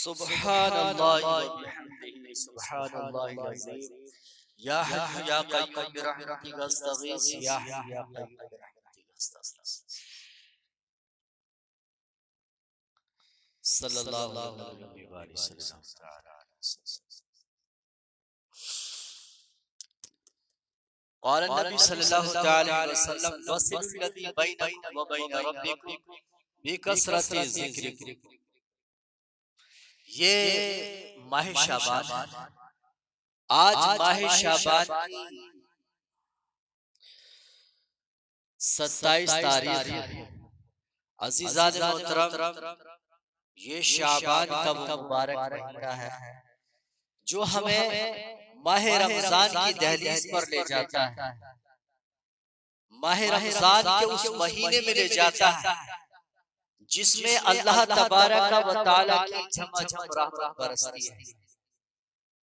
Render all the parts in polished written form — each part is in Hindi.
सुब्हानल्लाहि व बिहम्दिही सुब्हानल्लाहिल अज़ीम। या हय्यु या क़य्यूम बिरहमतिका अस्तगीस या हय्यु या क़य्यूम बिरहमतिका अस्तगीस। सल्लल्लाहु अलैहि वसल्लम। क़ाल नबी सल्लल्लाहु तआला अलैहि वसल्लम वसिलुल लज़ी बैनकुम व बैन रब्बिकुम बिकसरति ज़िक्रिकुम। ये माह शाबान है। आज माह शाबान की 27 तारीख है। अज़ीज़ान मोहतरम, ये शाबान का वो मुबारक महीना है जो हमें माह रमजान की दहलीज पर ले जाता है। माह रमजान के उस महीने में ले जाता है जिसमें अल्लाह तबारक व तआला की झमाझम रहमत बरसती है।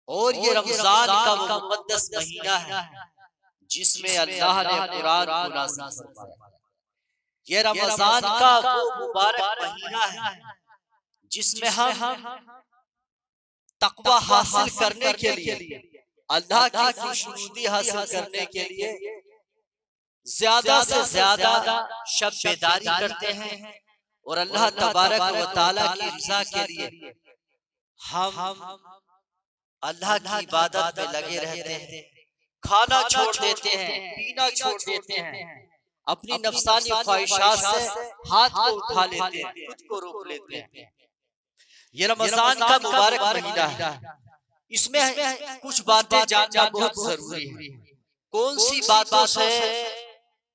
और ये रमजान का वो मुक़द्दस महीना है जिसमें अल्लाह ने कुरान को नाज़िल फरमाया। ये रमजान का वो मुबारक महीना है जिसमें हम तक़वा हासिल करने के लिए, अल्लाह की खुशनुदी हासिल करने के लिए ज्यादा से ज्यादा शब बेदारी करते हैं और अल्लाह तबारक व तआला की रज़ा के लिए हम अल्लाह की इबादत में लगे रहते हैं। खाना छोड़ देते हैं, पीना छोड़ देते हैं, अपनी नफ्सानी ख्वाहिशात से हाथ को उठा लेते हैं, खुद को रोक लेते हैं। ये रमजान का मुबारक महीना है। इसमें कुछ बातें जानना बहुत जरूरी है। कौन सी बातों से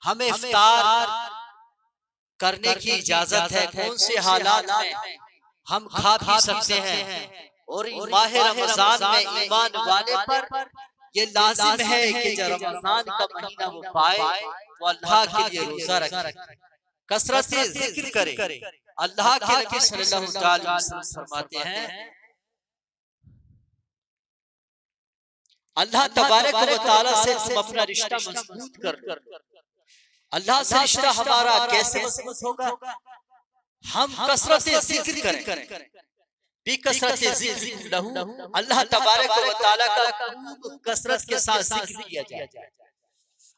हमें इफ्तार करने की इजाजत है, कौन से हालात में हम खा पी सकते हैं। और माह रमजान में ईमान वाले पर ये लाजिम है कि जब रमजान का महीना वो पाए वो अल्लाह के लिए रोजा रखे, कसरत से जिक्र करे। अल्लाह के नबी सल्लल्लाहु अलैहि वसल्लम फरमाते हैं, अल्लाह तबारक व तआला से तुम अपना रिश्ता मजबूत कर लो। अल्लाह से रिश्ता हमारा कैसे मजबूत होगा? हम कसरत से जिक्र करें। बिकसरत जिक्र लहू, अल्लाह तबारक व तआला का खूब कसरत के साथ जिक्र किया जाए।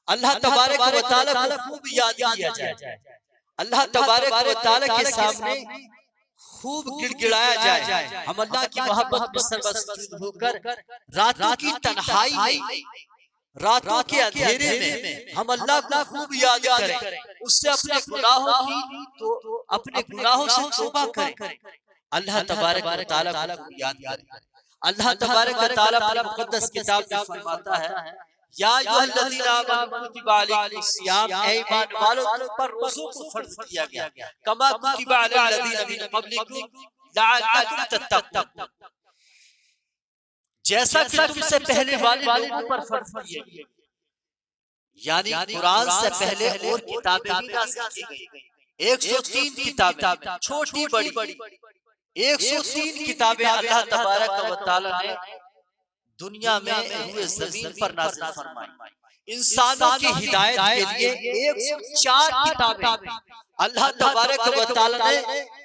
अल्लाह तबारक व तआला को खूब याद किया जाए। अल्लाह तबारक व तआला के सामने खूब गिड़गिड़ाया जाए। हम अल्लाह की मोहब्बत में सर्वसुजूद होकर रातों की तन्हाई में, रातों के अंधेरे में हम अल्लाह को खूब याद करें। उससे अपने गुनाहों से तौबा करें। अल्लाह तबारक व तआला को याद करें। अल्लाह तबारक व तआला अपनी मुक़द्दस किताब में फरमाता है, या अय्युहल्लज़ीना आमनू कुतिबा अलैकुमुस सियाम, ऐ ईमान वालों तुम पर रोज़ों को फर्ज किया गया, कमा कुतिबा अलल लज़ीना मिन क़ब्लिकुम लअल्लकुम तत्तक़ून, जैसा कि तुमसे पहले वाले लोगों पर फर्ज किया गया। यानी कुरान से पहले और किताबें भी नाज़िल की गई। 103 किताबें, छोटी बड़ी 103 किताबें अल्लाह तबारक व तआला ने दुनिया में हुए ज़मीन पर नाज़िल फरमाई। इंसानों की हिदायत के लिए 104 किताबें अल्लाह तबारक व तआला ने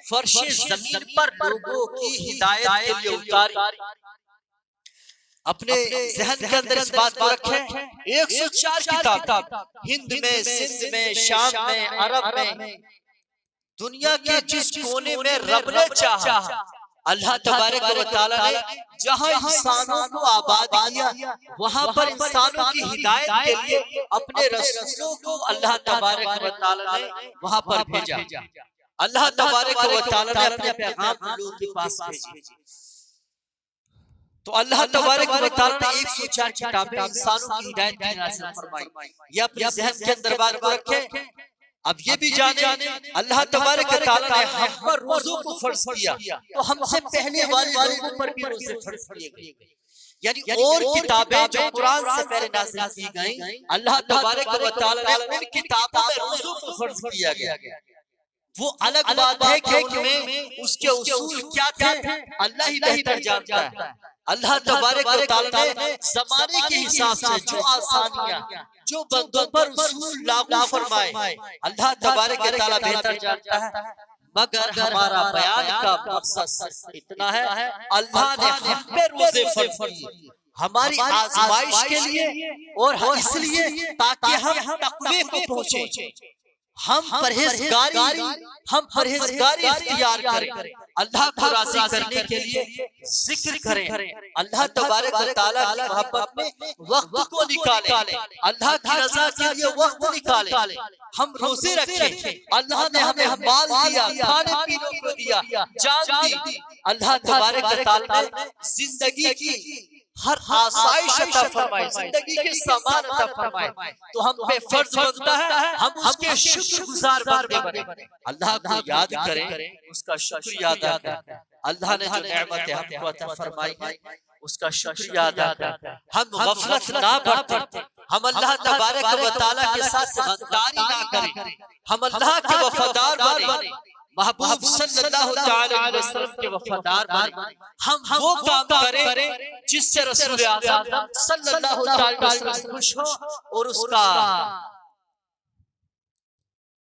फर्श ज़मीन पर लोगों की हिदायत के लिए उतारी। अपने ज़हन के अंदर इस बात को रखें, 104 किताब हिंद में, सिंध में, शाम में, अरब में, दुनिया के जिस कोने में रब ने चाहा, अल्लाह तबारक व तआला ने जहां इंसानों को आबाद किया वहां पर इंसानों की हिदायत के लिए अपने रसूलों को अल्लाह तबारक व तआला ने वहां पर भेजा। अल्लाह तबारक व तआला ने अपने पैगाम लोगों के पास भेजे। तो अल्लाह तबारक व तआला ने 104 किताबें इंसानों की हिदायत की नाज़िल फरमाई। ये अपने ज़हन के अंदर बात को रखें। अब ये भी जाने अल्लाह तबारक व तआला ने हम पर रोज़ों को फर्ज किया, तो हमसे पहले वाले लोगों पर भी रोज़े फर्ज किए गए। यानी और किताबें जो कुरान से पहले नाज़िल की गईं, अल्लाह तबारक व तआला ने उन किताबों में रोज़ों को फर्ज किया गया। वो अलग बात है कि उनमें उसके उसूल क्या थे अल्लाह ही बेहतर जानता है। अल्लाह तबारक व तआला ने ज़माने के हिसाब से जो आसानियां, जो बंदों पर उसूल लागू फरमाए, अल्लाह तबारक व तआला बेहतर जानता है। मगर हमारा बयान का मकसद इतना है, अल्लाह ने हम पे रोजे फर्ज किए हमारी आजमाइश के लिए और इसलिए ताकि हम तक़वे को पहुंचे, हम परहेजगारी इख्तियार करें, अल्लाह को राज़ी करने के लिए जिक्र करें, अल्लाह तबारक व तआला की मोहब्बत में वक्त को निकालें, अल्लाह की रज़ा के लिए वक्त निकालें, हम रोजे रखें। अल्लाह ने हमें माल दिया, खाने पीने को दिया, जान दी, अल्लाह तबारक व तआला ने जिंदगी की हर आसाइश अता फरमाए, जिंदगी के सामान अता फरमाए, तो हम पे फर्ज बनता है हम उसके शुक्रगुजार बने, अल्लाह को याद करें, उसका शुक्रिया अदा करें। अल्लाह ने जो नेमतें हमको अता फरमाई है उसका शुक्रिया अदा करें, हम गफलत ना बरतें, हम अल्लाह तबारक व तआला के साथ गद्दारी ना करें, हम अल्लाह के वफादार बने, महबूब सल्लल्लाहु अलैहि वसल्लम के वफादार बने, हम वो काम करें जिससे रसूल आज़म सल्लल्लाहु अलैहि वसल्लम खुश हो और उसका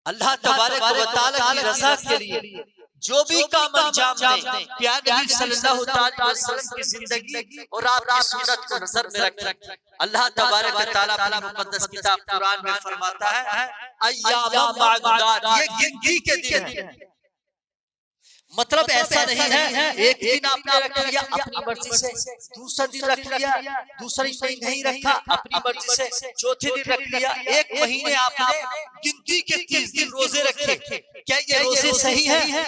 अल्लाह तबारक व तआला की रज़ा के लिए जो भी काम अंजाम दें, प्यारे नबी सल्लल्लाहु अलैहि वसल्लम की जिंदगी और आपकी सुन्नत को नजर में रखें। अल्लाह तबारक व तआला अपनी मुक़द्दस किताब कुरान में फरमाता है, अय्याम मादूदात, ये गिनती के दिन है। मतलब ऐसा नहीं है एक दिन आपने रख लिया अपनी मर्जी से, दूसरा दिन रख लिया, दूसरा दिन नहीं रखा अपनी मर्जी से, चौथे दिन रख लिया, एक महीने आपने गिनती के 30 दिन रोजे रखे, क्या ये रोजे सही है?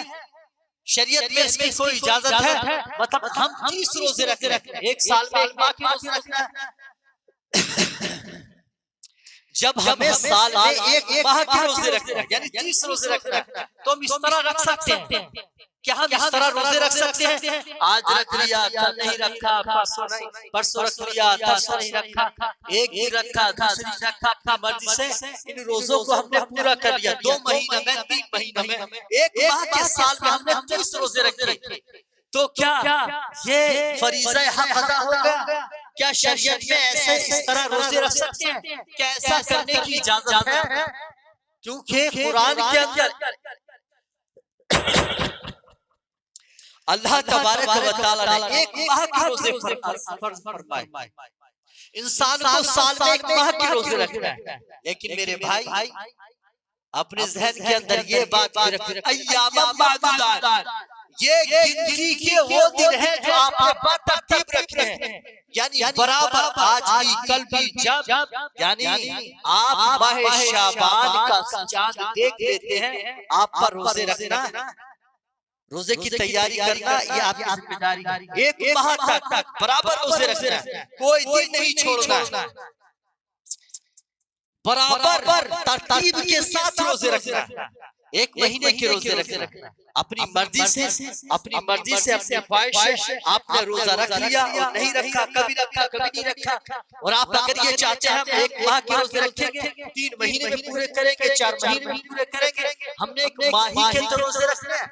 शरीयत में इसकी कोई इजाजत है? मतलब हम 30 रोजे रखे, एक साल में एक माह के रोजे रखना है, जब हमें साल में एक माह के रोजे रखना यानी 30 रोजे रखना, तो हम इस तरह रख सकते हैं, क्या हम इस तरह रोजे रख सकते हैं? आज रख लिया, कल नहीं रखा, परसों रख लिया, परसों नहीं रखा, एक दिन रखा, दूसरी दिन रखा, अपनी मर्जी से इन रोजों को हमने पूरा कर लिया, 2 महीने में, 3 महीने में, एक माह के साल में हमने 30 रोजे रखे, तो क्या ये फरीज़ा हक अदा होगा? क्या शरीयत में ऐसे इस तरह रोजे रख सकते हैं? क्या ऐसा करने की इजाजत है? क्योंकि कुरान के अंदर अल्लाह तबारक व तआला ने एक माह के रोजे फर्ज फरमाए, इंसान को साल में एक माह के रोजे रखना है। लेकिन मेरे भाई अपने ज़हन के अंदर ये बात रखें, अय्याम मादूदात, ये गिनती के वो दिन है जो आपने बतरतीब रखे हैं, यानी बराबर आज भी कल भी, जब यानी आप माह शाबान का चांद देख लेते हैं, आप पर रोजे रखना, रोजे की तैयारी करना ये आपकी जिम्मेदारी है। एक माह तक बराबर रोजे रखना, कोई दिन नहीं छोड़ना, बराबर तरतीब के साथ रोजे रखना, एक महीने के रोजे रखना, अपनी मर्जी से अपनी ख्वाहिश से आपने रोजा रख लिया और नहीं रखा, कभी रखा कभी नहीं रखा, और आप अगर ये चाहते हैं हम एक माह के रोजे रखेंगे, 3 महीने में पूरे करेंगे, 4 महीने में पूरे करेंगे, हमने एक माह के रोजे रखना है।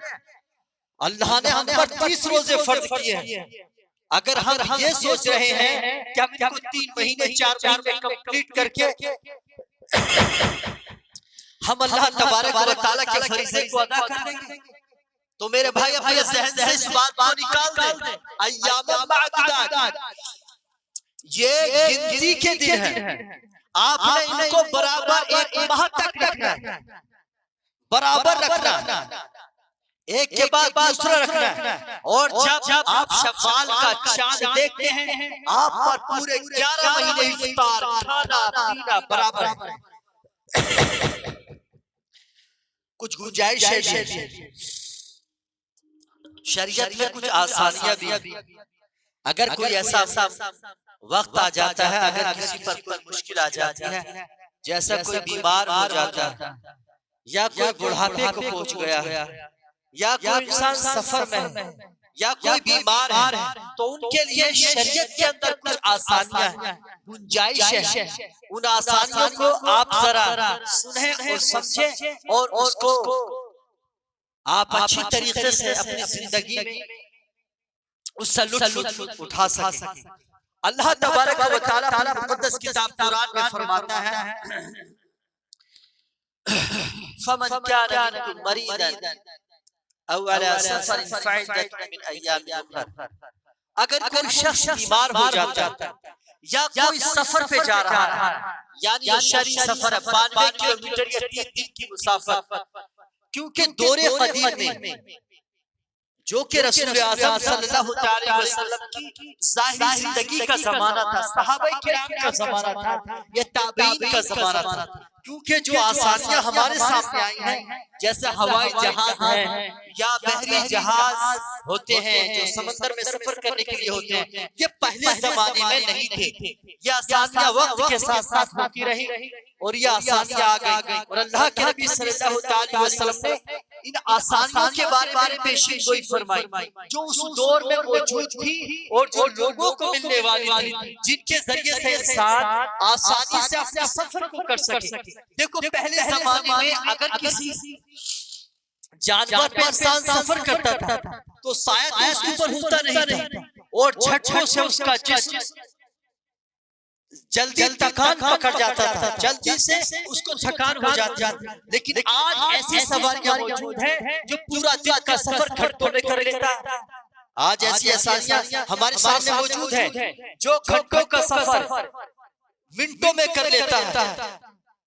अल्लाह ने हम पर 30 रोजे फर्ज किए हैं, अगर हम ये सोच रहे हैं कि हम इनको 3 महीने 4 महीने कंप्लीट करके हम अल्लाह तबारक व तआला के फरीज़े को अदा कर देंगे, तो मेरे भाई अपने ज़हन से इस बात को निकाल दें, अय्याम मादूदात ये गिनती के दिन है, आपने इनको बराबर एक माह तक रखना है, बराबर रखना, एक के बाद दूसरा रखना है, और जब आप शव्वाल का चांद देखते हैं, आप पर पूरे 11 महीने इफ्तार, खाना पीना बराबर है। कुछ गुंजाइश है शरीयत में, कुछ आसानियां भी, अगर कोई ऐसा वक्त आ जाता है, अगर किसी पर कोई मुश्किल आ जाती है, जैसा कोई बीमार हो जाता है या कोई बुढ़ापे को पहुंच गया है या कोई इंसान सफर में है या कोई बीमार है, तो उनके लिए शरीयत के अंदर कुछ आसानियां हैं, गुंजाइश है, उन आसानियों को आप जरा सुने और समझे और उसको आप अच्छी तरीके से अपनी जिंदगी में उससे लुत्फ उठा सकें। अल्लाह तबारक व तआला अपनी मुक़द्दस किताब कुरान में फरमाता है, फमन कान मिनकुम मरीदन अगर कोई शख्स बीमार हो जाता है या कोई सफर पे जा रहा है, यानी ये शरई सफर है 92 किलोमीटर या 3 दिन की मुसाफर, क्योंकि दौरे कदीम में जो कि रसूल आज़म सल्लल्लाहु अलैहि वसल्लम की ज़ाहिरी जिंदगी का ज़माना था, सहाबाए किराम का ज़माना था, ये ताबीन का ज़माना था, क्योंकि जो आसानियां हमारे सामने आई हैं, जैसे हवाई जहाज है या बहरी जहाज होते हैं जो समंदर में सफर करने के लिए होते हैं, ये पहले जमाने में नहीं थे। ये आसानियां वक्त के साथ साथ होती रही और ये आसानियां आ गई और अल्लाह के नबी सल्लल्लाहु अलैहि वसल्लम ने इन आसानियों के बारे में पेशीन गोई फरमाई जो उस दौर में मौजूद थी और जो लोगों को मिलने वाली थी, जिनके जरिए से इंसान आसानी से अपने सफर को कर सके। देखो पहले जमाने में अगर किसी जानवर पे इंसान सफर करता था तो शायद उसके ऊपर होता नहीं था और झटकों से उसका जिस्म जल्दी थकान पकड़ जाता था, जल्दी से उसको थकान हो जाती थी। लेकिन आज ऐसी सवारियां मौजूद हैं जो पूरा दिन का सफर घंटों में कर लेता है। आज ऐसी आसानियां हमारे सामने मौजूद है जो घंटों का सफर मिनटों में कर लेता है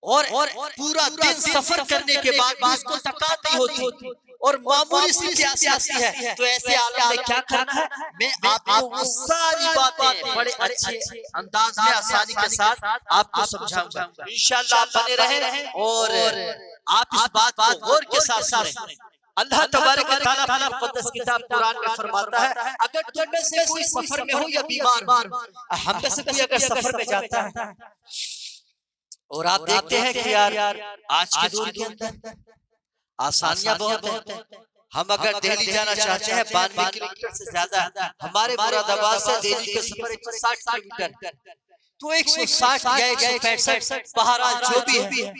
और पूरा दिन सफर करने के बाद भी उसको थकान नहीं होती और मामूली सी प्यास आती है। तो ऐसे आलम में क्या करना है, मैं आपको वो सारी बातें बड़े अच्छे अंदाज में आसानी के साथ आपको समझाऊंगा। इंशाअल्लाह आप बने रहें और आप इस बात को गौर के साथ सुनें। अल्लाह तबारक व तआला मुक़द्दस किताब कुरान में फरमाता है, अगर तुम में से कोई सफर में हो या बीमार हो, हम में से कोई अगर सफर में जाता है और आप देखते हैं कि यार आज के दौर के अंदर आसानियां बहुत है। हम अगर दिल्ली जाना चाहते हैं 92 किलोमीटर से ज्यादा, हमारे मुरादाबाद से दिल्ली का सफर 160 किलोमीटर, तो 160 या 165 बहरहाल जो भी है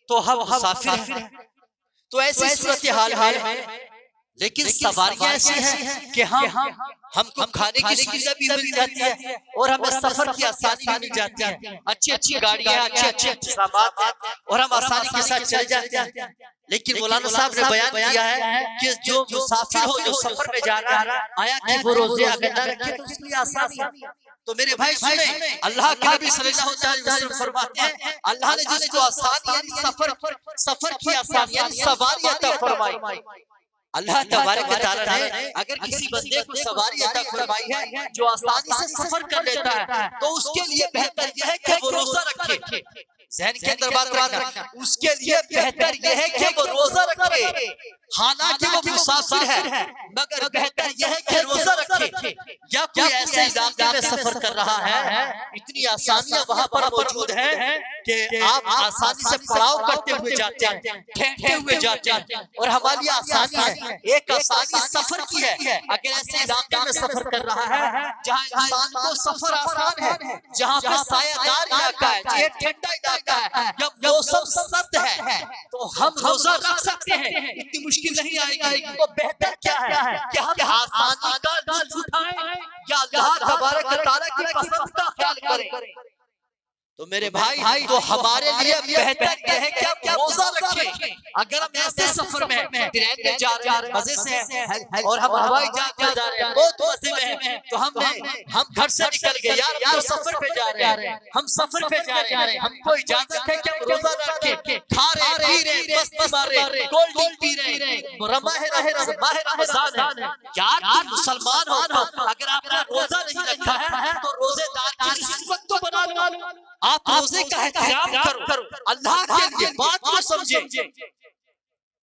तो हम मुसाफिर हैं। तो ऐसी सूरत हाल में लेकिन सवारियां ऐसी हैं कि हमको खाने की सुविधा भी मिल जाती है और हमें सफर की आसानी भी मिल जाती है, अच्छी गाड़ियां, अच्छे इंतजाम हैं और हम आसानी के साथ चल जाते हैं। लेकिन मौलाना साहब ने बयान किया है कि जो मुसाफिर हो, जो सफर में जा रहा है, आया कि वो रोजे अगर न रखे तो उसके लिए आसानी है। तो मेरे भाई सुने, अल्लाह के नबी सल्लल्लाहु अलैहि वसल्लम फरमाते हैं, अल्लाह ने जिसको आसानी यानी सफर की आसानी यानी सवारी अता फरमाई, अल्लाह तबारक व तआला ने अगर किसी बंदे को सवारी अता फरमाई है जो आसानी से सफर कर लेता है, तो उसके लिए बेहतर यह है कि वो रोजा रखे। ज़हन के अंदर बात रखना, उसके लिए बेहतर यह है कि वो रोजा रखे। हालांकि वो मुसाफिर है मगर बेहतर यह है कि रोजा रखे। या कोई ऐसे इलाके में सफर कर रहा है, इतनी आसानियां वहां पर मौजूद हैं कि आप आसानी से पड़ाव करते हुए जाते हैं, ठहरते हुए जाते हैं और हमारी आसानी है, एक आसानी सफर की है। अगर ऐसे इलाके में सफर कर रहा है जहाँ इंसान को सफर आसान है, जहाँ पे सायादार इलाका है, ठंडा इलाका है, जब मौसम सर्द है, तो हम रोजा रख सकते हैं, इतनी मुश्किल नहीं आएगी। तो बेहतर क्या है कि हम आसानी का लुत्फ उठाएं या अल्लाह तबारक व तआला की पसंद का ख्याल करें। तो मेरे भाई तो हमारे लिए बेहतर यह है कि हम रोजा रखें। अगर हम ऐसे सफर में ट्रेन में जा रहे हैं, मजे से हैं और हम हवाई जहाज में जा रहे हैं, बहुत मजे में हैं, तो हम घर से निकल गए, यार सफर पे जा रहे हैं, हम सफर पे जा रहे हैं, हमको इजाजत है कि हम रोजा रखें, खा रहे पी रहे मस्ती मार रहे, कोल्ड ड्रिंक पी रहे, माह रमजान है। यार तुम मुसलमान हो, अगर आपने रोजा नहीं रखा है तो रोजेदार की रिस्पत तो बना लो, आप रोजे का एहतराम करो, अल्लाह के लिए बात को समझे।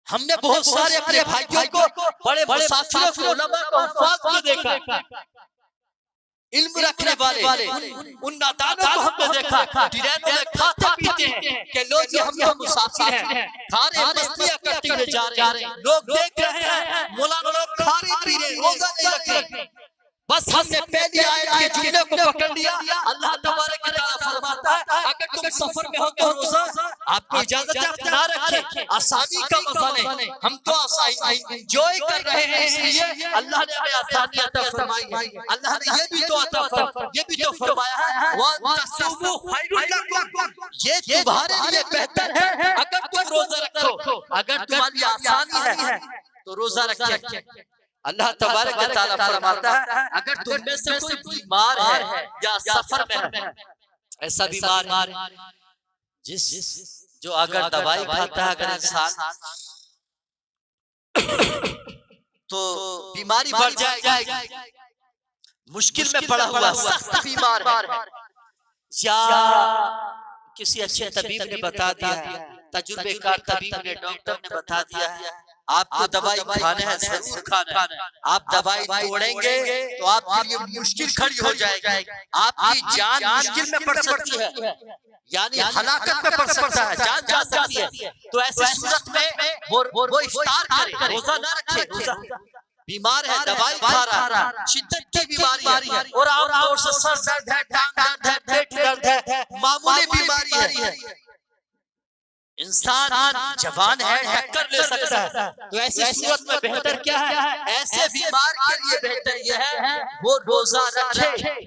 हमने बहुत सारे अपने भाइयों को, बड़े मुसाफिरों को, उलमा को, हुफ्फाज़ को देखा, इल्म रखने वाले उन नादानों को हमने देखा ट्रेनों में खाते पीते हैं कि लोग जी हम मुसाफिर हैं, खा रहे मस्तियां करते हुए जा रहे हैं, लोग देख रहे हैं, मौलाना लोग खा रहे पी रहे, रोजा नहीं रख रहे। बस हमने पहली आयत के जुमले को पकड़ लिया। अल्लाह तबारक व तआला फरमाता है, अगर तुम सफर में हो तो रोजा आपको इजाजत है, आप ना रखें, आसानी का मजा लें। हम तो आसानी एंजॉय कर रहे हैं, इसलिए अल्लाह ने हमें आसानी अता फरमाई है। अल्लाह ने ये भी तो फरमाया है, व तसूमू खैरुल लकुम, ये तुम्हारे लिए बेहतर है अगर तुम रोजा रखो। अगर तुम्हारी आसानी है तो रोजा रखे। अल्लाह तबारक व तआला फरमाता है अगर तुम में से कोई बीमार है या सफर में है, ऐसा बीमार जिस जो अगर दवाई खाता है अगर इंसान तो बीमारी बढ़ जाएगी, मुश्किल में पड़ा हुआ सख्त बीमार है, या किसी अच्छे तबीब ने बता दिया, तजुर्बेकार तबीब ने, डॉक्टर ने बता दिया है आपको दवाई खाना है, जरूर खाना है, आप दवाई तोड़ेंगे तो आपके लिए मुश्किल खड़ी हो जाएगी, आपकी जान मुश्किल में पड़ सकती है, यानी हलाकत में पड़ सकता है, जान जा सकती है। तो ऐसे सूरत में वो इफ्तार करे, रोजा ना रखे। रोजा बीमार है, दवाई खा रहा, शिद्दत की बीमारी है और आमतौर से सर दर्द है, टांग दर्द है, पेट दर्द है, मामूली बीमारी है, इंसान जवान है, टक्कर ले सकता है। तो ऐसी सूरत में बेहतर क्या है, ऐसे बीमार के लिए बेहतर यह है वो रोजा रखे।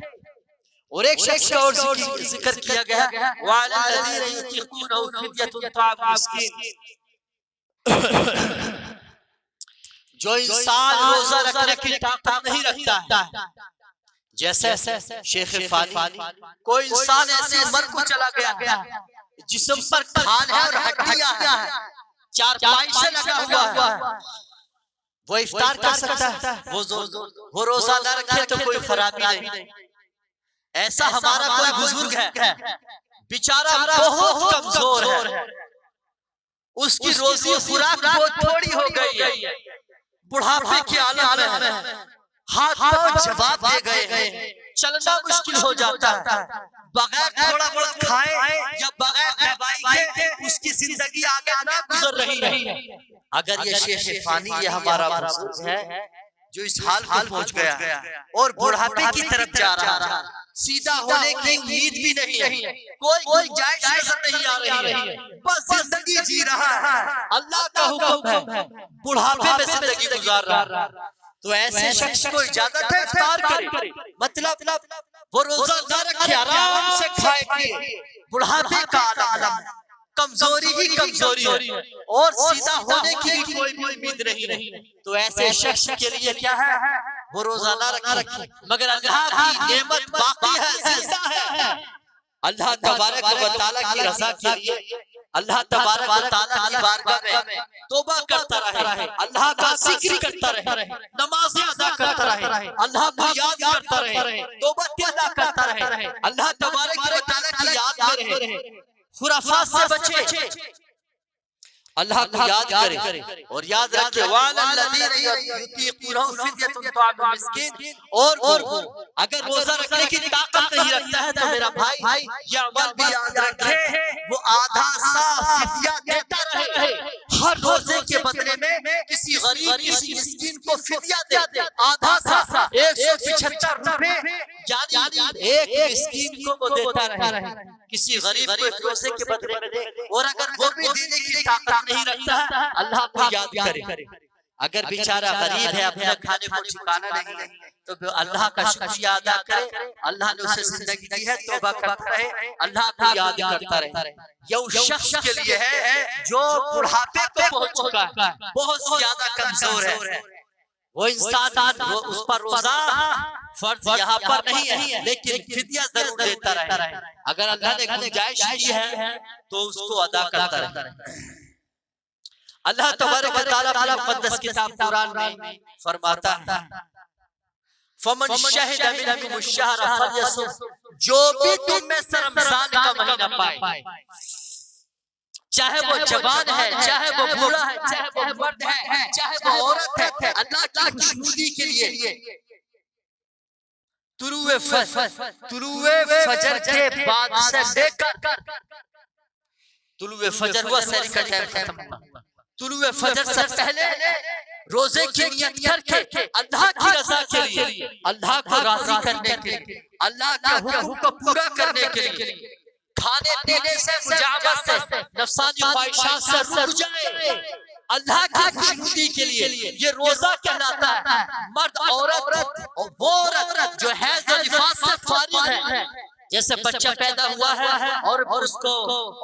और एक शख्स का और जिक्र किया गया है, वालल्लज़ीना युतीक़ूनहु फ़िद्यतुन ताअमु मिस्कीन, जो इंसान रोजा रखने की ताकत नहीं रखता है, जैसे शेख फानी, कोई इंसान ऐसी उम्र को चला गया जिस्म पर खाल है और हड्डियां हैं, चारपाई से लगा हुआ है, वो इफ्तार कर सकता है, वो रोजा न रखे तो कोई खराबी नहीं। ऐसा हमारा कोई बुजुर्ग है, बेचारा बहुत कमजोर है, उसकी रोजी खुराक बहुत थोड़ी हो गई है, बुढ़ापे के आलम में हाथ पांव जवाब दे गए, चलना मुश्किल हो जाता है, बगैर थोड़ा बहुत खाए या बगैर दवाई के उसकी जिंदगी आगे ना गुजर रही है। अगर ये शेख फानी ये हमारा बुजुर्ग है जो इस हाल को पहुंच गया और बुढ़ापे की तरफ जा रहा है, सीधा होने की उम्मीद भी नहीं है, कोई गुंजाइश नजर नहीं आ रही है, बस जिंदगी जी रहा है, अल्लाह का हुक्म है, बुढ़ापे में जिंदगी गुजार रहा है। तो ऐसे शख्स को इजाजत है इफ्तार करे, मतलब वो रोजा ना रखे, आराम से खाए पिए, बुढ़ापे का आलम, कमजोरी ही कमजोरी है और सीधा होने की भी कोई उम्मीद नहीं है। तो ऐसे शख्स के लिए क्या है, वो रोजा ना रखे, मगर अल्लाह की नेमत बाकी है, जिंदा है, अल्लाह तबारक व तआला की रज़ा के लिए अल्लाह तबारक व तआला की बारगाह में तौबा करता रहे, अल्लाह का जिक्र करता रहे, नमाज़ें अदा करता रहे, अल्लाह को याद करता रहे, तौबा अदा करता रहे, अल्लाह तबारक व तआला की याद में रहे, खुराफात से बचे, अल्लाह को याद करे और याद रखे वालल्लज़ीना युतीक़ूनहु फ़िद्यतुन ताअमु मिस्कीन। और अगर रोजा रखने की ताकत नहीं रखता है तो मेरा भाई ये अमल भी याद रखे, वो आधा सा फिदिया देता रहे, हर रोजे के बदले में किसी गरीब किसी मिस्कीन को फिदिया दे, आधा सा 175 रुपए यानी एक मिस्कीन को वो देता रहे, किसी गरीब को रोजे के बदले में दे। और अगर वो भी देने की ताकत नहीं रखता है, अल्लाह को याद करे, अगर बेचारा गरीब है, अपने खाने को ठिकाना नहीं है, तो अल्लाह का शुक्रिया अदा करे, अल्लाह ने उसे जिंदगी दी है, तौबा करता रहे, अल्लाह को याद करता रहे। ये उस शख्स के लिए है जो बुढ़ापे को पहुंच चुका है, बहुत ज्यादा कमजोर है, वो इंसान उस पर रोजा फर्ज यहाँ पर नहीं है, लेकिन फिदिया जरूर देता रहे, अगर अल्लाह ने गुंजाइश की है तो उसको अदा करता रहे। अल्लाह तबारक व तआला मुक़द्दस किताब कुरान में फरमाता है, फमन शहिद मिनकुमुश शहर फल्यसुम, जो भी तुम में से रमजान का महीना पाए, चाहे वो जवान है, चाहे वो बूढ़ा है, चाहे वो मर्द है, चाहे वो औरत है, अल्लाह की खुशनुदी के लिए तुलुए फजर के बाद से लेकर तुलुए फजर हुआ सहरी का टाइम खत्म हुआ, तुलुए फजर से पहले रोजे की नियत करके अल्लाह की रज़ा के लिए, अल्लाह को राज़ी करने के लिए, अल्लाह के हुक्म को पूरा करने के लिए, खाने पीने से मुजावज़त से नफ्सानी ख्वाहिशात से रुक जाए, अल्लाह की खुशनुदी के लिए ये रोजा कहलाता है। मर्द औरत और वो औरत जो है जो निफास से फारिग है, जैसे बच्चा पैदा हुआ है और उसको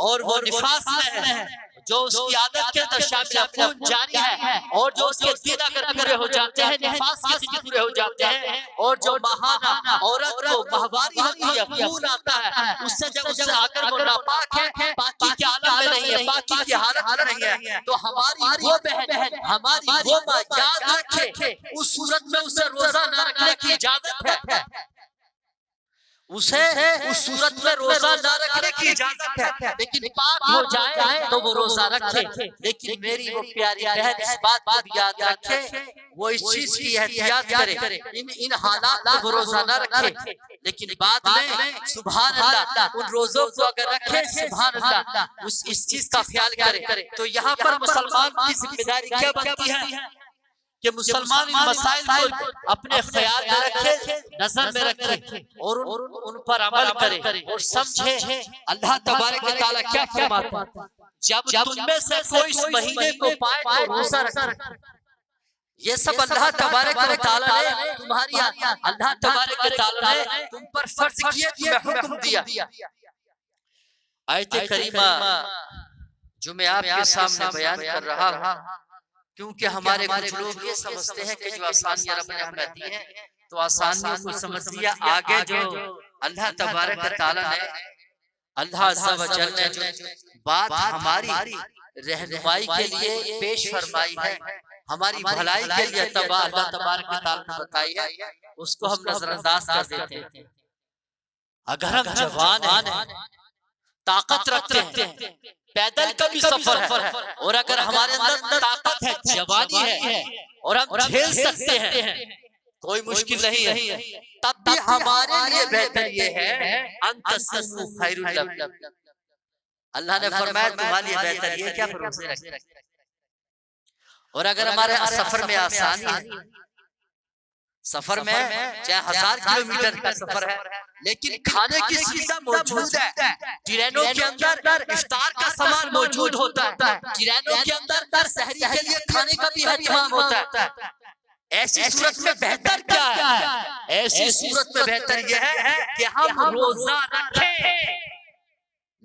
और वो निफास में है, जो उसकी आदत के अंदर शामिल है, खून जारी है, और जो उसके दिन अगर पूरे हो जाते हैं, निफास के दिन पूरे हो जाते हैं, और जो महाना औरत को माहवारी होती है, खून आता है, उससे जब उससे आकर वो नापाक है, पाकी के आलम में नहीं है, पाकी की हालत में नहीं है, तो हमारी वो बहन, हमारी वो माँ याद रखे उस सूरत में उसे रोजा न रखने की इजाजत है, उसे उस सूरत में रोजा न रखने की इजाजत है, लेकिन पाक हो जाए तो वो रोजा रखे। लेकिन मेरी वो प्यारी बहन इस बात को याद रखे, वो इस चीज की एहतियात करे, इन हालात में वो रोजा न रखे, लेकिन बाद में सुभान अल्लाह उन रोजों को अगर रखे, सुभान अल्लाह इस चीज का ख्याल करे। तो यहाँ पर मुसलमान की जिम्मेदारी क्या बनती है कि मुसलमान इन मसाइल को अपने ख्याल में रखे, नजर में रखे, और उन पर अमल करे और समझे अल्लाह तबारक व तआला क्या फरमाता है। जब तुम में से कोई इस महीने को पाए तो रोजा रखे। ये सब अल्लाह तबारक व तआला ने तुम्हारी, अल्लाह तबारक व तआला ने तुम पर फर्ज किए, तुम्हें हुक्म दिया। आयत करीमा जो मैं आपके सामने बयान कर रहा हूँ, क्योंकि हमारे कुछ लोग ये समझते हैं कि जो आसानियां रब ने हमें दी हैं तो आसानियों को समझ लिया, आगे जो अल्लाह तबारक व तआला ने, अल्लाह अज़्ज़ा व जल ने जो बात हमारी रहनुमाई के लिए पेश फरमाई है, हमारी भलाई के लिए अल्लाह तबारक व तआला ने बताई है, उसको हम नजरअंदाज कर देते हैं। अगर हम जवान हैं, ताकत रखते हैं, पैदल का भी सफर है, और अगर हमारे अंदर ताकत है, जवानी है, और हम झेल सकते हैं, कोई मुश्किल नहीं है, तब भी हमारे लिए बेहतर ये है अंतसुमु खैरुल लकुम। अल्लाह ने फरमाया तुम्हारे लिए बेहतर ये क्या रोजे रखें। और अगर हमारे सफर में आसानी है, सफर में चाहे 1000 किलोमीटर का सफर है, लेकिन खाने की सुविधा मौजूद है, ट्रेनों के अंदर इफ्तार का सामान मौजूद होता है, ट्रेनों के अंदर सहरी के लिए खाने का भी इंतजाम होता है, ऐसी सूरत में बेहतर क्या है? ऐसी सूरत में बेहतर यह है कि हम रोजा रखें।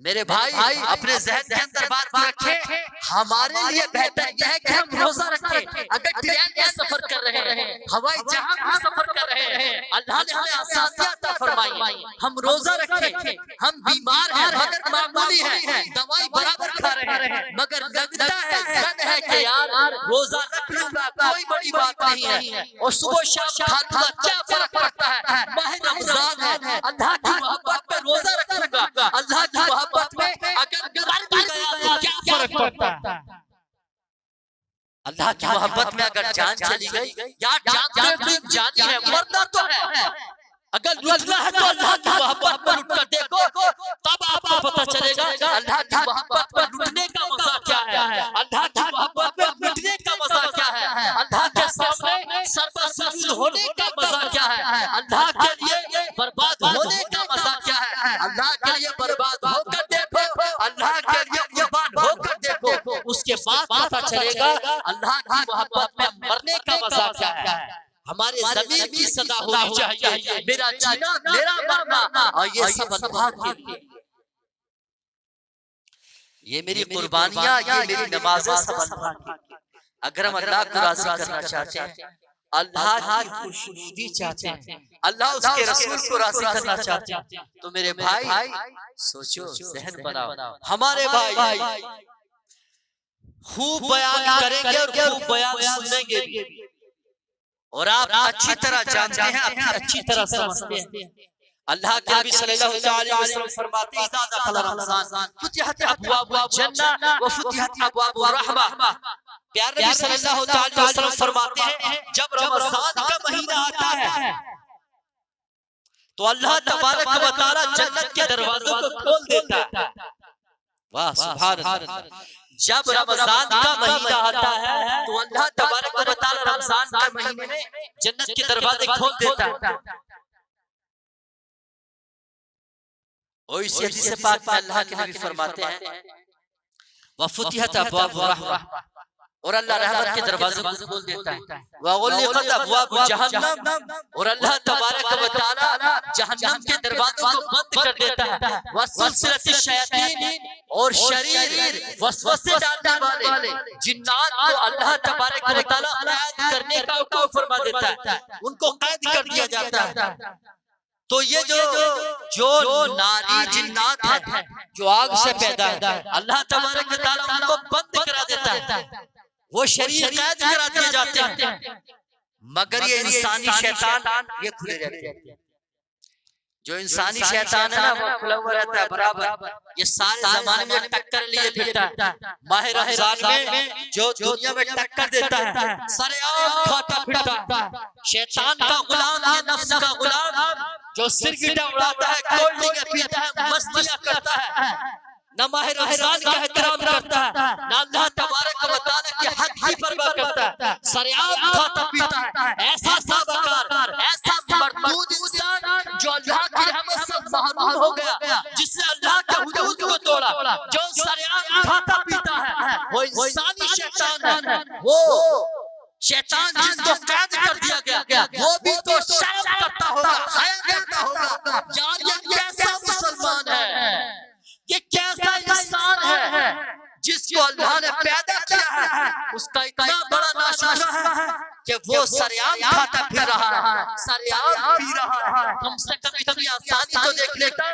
मेरे भाई अपने ज़हन के अंदर बात रखें, हमारे लिए बेहतर यह है कि हम रोजा रखें। अगर ट्रेन में सफर कर रहे हैं, हवाई जहाज में सफर कर रहे हैं, अल्लाह ने हमें आसानियां अता फरमाई, हम रोजा रखें। हम बीमार हैं मगर मामूली हैं, दवाई बराबर खा रहे हैं, मगर लगता है जन है कि यार रोजा रख लूंगा, कोई बड़ी बात नहीं है, और सुबह शाम खा लूंगा, क्या फर्क पड़ता है? माह रमजान है, अल्लाह की मोहब्बत में रोजा रखूंगा, अल्लाह की मोहब्बत में अगर मर भी गया तो क्या फर्क पड़ता है? अल्लाह की मोहब्बत में अगर जान चली गई, यार जान तो जानी है, मरना तो है, अगर लुटना है तो अल्लाह की मोहब्बत में लुट कर देखो, तब आपको पता चलेगा अल्लाह की मोहब्बत में लुटने का मजा क्या है, अल्लाह की मोहब्बत में लुटने का मजा क्या है, अल्लाह के सामने सर्वसुजूद होने का मजा क्या है, अल्लाह के लिए बर्बाद होने का मजा क्या है, अल्लाह के लिए बर्बाद होकर देखो, अल्लाह के लिए कुर्बान होकर देखो, उसके बाद पता चलेगा अल्लाह की मोहब्बत में मरने का मजा क्या है। हमारे ज़मीर की सदा होनी चाहिए, मेरा जीना मेरा मरना, और ये सब अल्लाह के लिए, ये मेरी कुर्बानियां, ये मेरी नमाजें सब अल्लाह की। अगर हम अल्लाह को राज़ी करना चाहते हैं, अल्लाह की खुशनुदी चाहते हैं, अल्लाह उसके रसूल को राज़ी करना चाहते हैं, तो मेरे भाई सोचो, ज़हन बनाओ, हमारे भाई खूब बयान करेंगे और खूब बयान सुनेंगे भी, और आप अच्छी तरह जानते हैं, आप अच्छी तरह समझते हैं। अल्लाह के नबी सल्लल्लाहु अलैहि वसल्लम फरमाते हैं, इज़ा दखल रमज़ान फुतिहत अबवाबुल जन्नह व फुतिहत अबवाबुर रहमा। प्यारे नबी सल्लल्लाहु अलैहि वसल्लम फरमाते हैं, जब रमज़ान का महीना आता है तो अल्लाह तबारक व तआला जन्नत के दरवाजों को खोल देता है। वाह सुभान अल्लाह। जब रमजान का महीना आता है तो अल्लाह तबारक व तआला रमजान के महीने में जन्नत के दरवाजे खोल देता है। और इस हदीस पाक में अल्लाह के नबी फरमाते हैं, व फुतिहत अबवाबुर रहमा, और अल्लाह रहमत के दरवाजे को खोल देता है। वग़ुलिक़त अब्वाबु जहन्नम, और अल्लाह तबारक व तआला जहन्नम के दरवाजों को बंद कर देता है। वसुलसिलति शयातीन, और शरीर वसवसे डालने वाले जिन्नात को अल्लाह तबारक व तआला कैद करने का हुक्म फरमा देता है, उनको कैद कर दिया जाता है। तो ये जो नारी जिन्नात है जो आग से पैदा है, अल्लाह तबारक व तआला उनको बंद करा देता है, वो शरीर कैद करा दिए जाते हैं। मगर ये इंसानी शैतान ये खुले रहते हैं। जो इंसानी शैतान है ना वो खुला हुआ रहता है बराबर। ये सारे जमाने में टक्कर लिए फिरता है। माह रमजान में जो दुनिया में टक्कर देता है, सरेआम खाता फिरता है। शैतान का गुलाम, ये नफ्स का गुलाम जो सिर गिटा उड़ाता है, कोल्ड ड्रिंक पीता है, मस्तियां करता है, न माह रमजान का एहतराम करता है, न अल्लाह तबारक व तआला के हक की परवाह करता है, सरेआम खाता पीता है। ऐसा साबाकार, ऐसा मरदूद इंसान जो अल्लाह की रहमत से महरूम हो गया, जिसने अल्लाह के हुदूद को तोड़ा, जो सरेआम खाता पीता है, वो इंसानी शैतान है। वो शैतान जिसको कैद कर दिया गया, वो भी तो शर्म करता होगा, हया करता होगा। यार ये कैसा मुसलमान है, ये कैसा इंसान है जिसको अल्लाह ने पैदा किया है, उसका इतना बड़ा नाशुक्र है कि वो सरेआम खाता फिर रहा है, सरेआम पी रहा है। कम से कम इतनी आसानी तो देख लेता,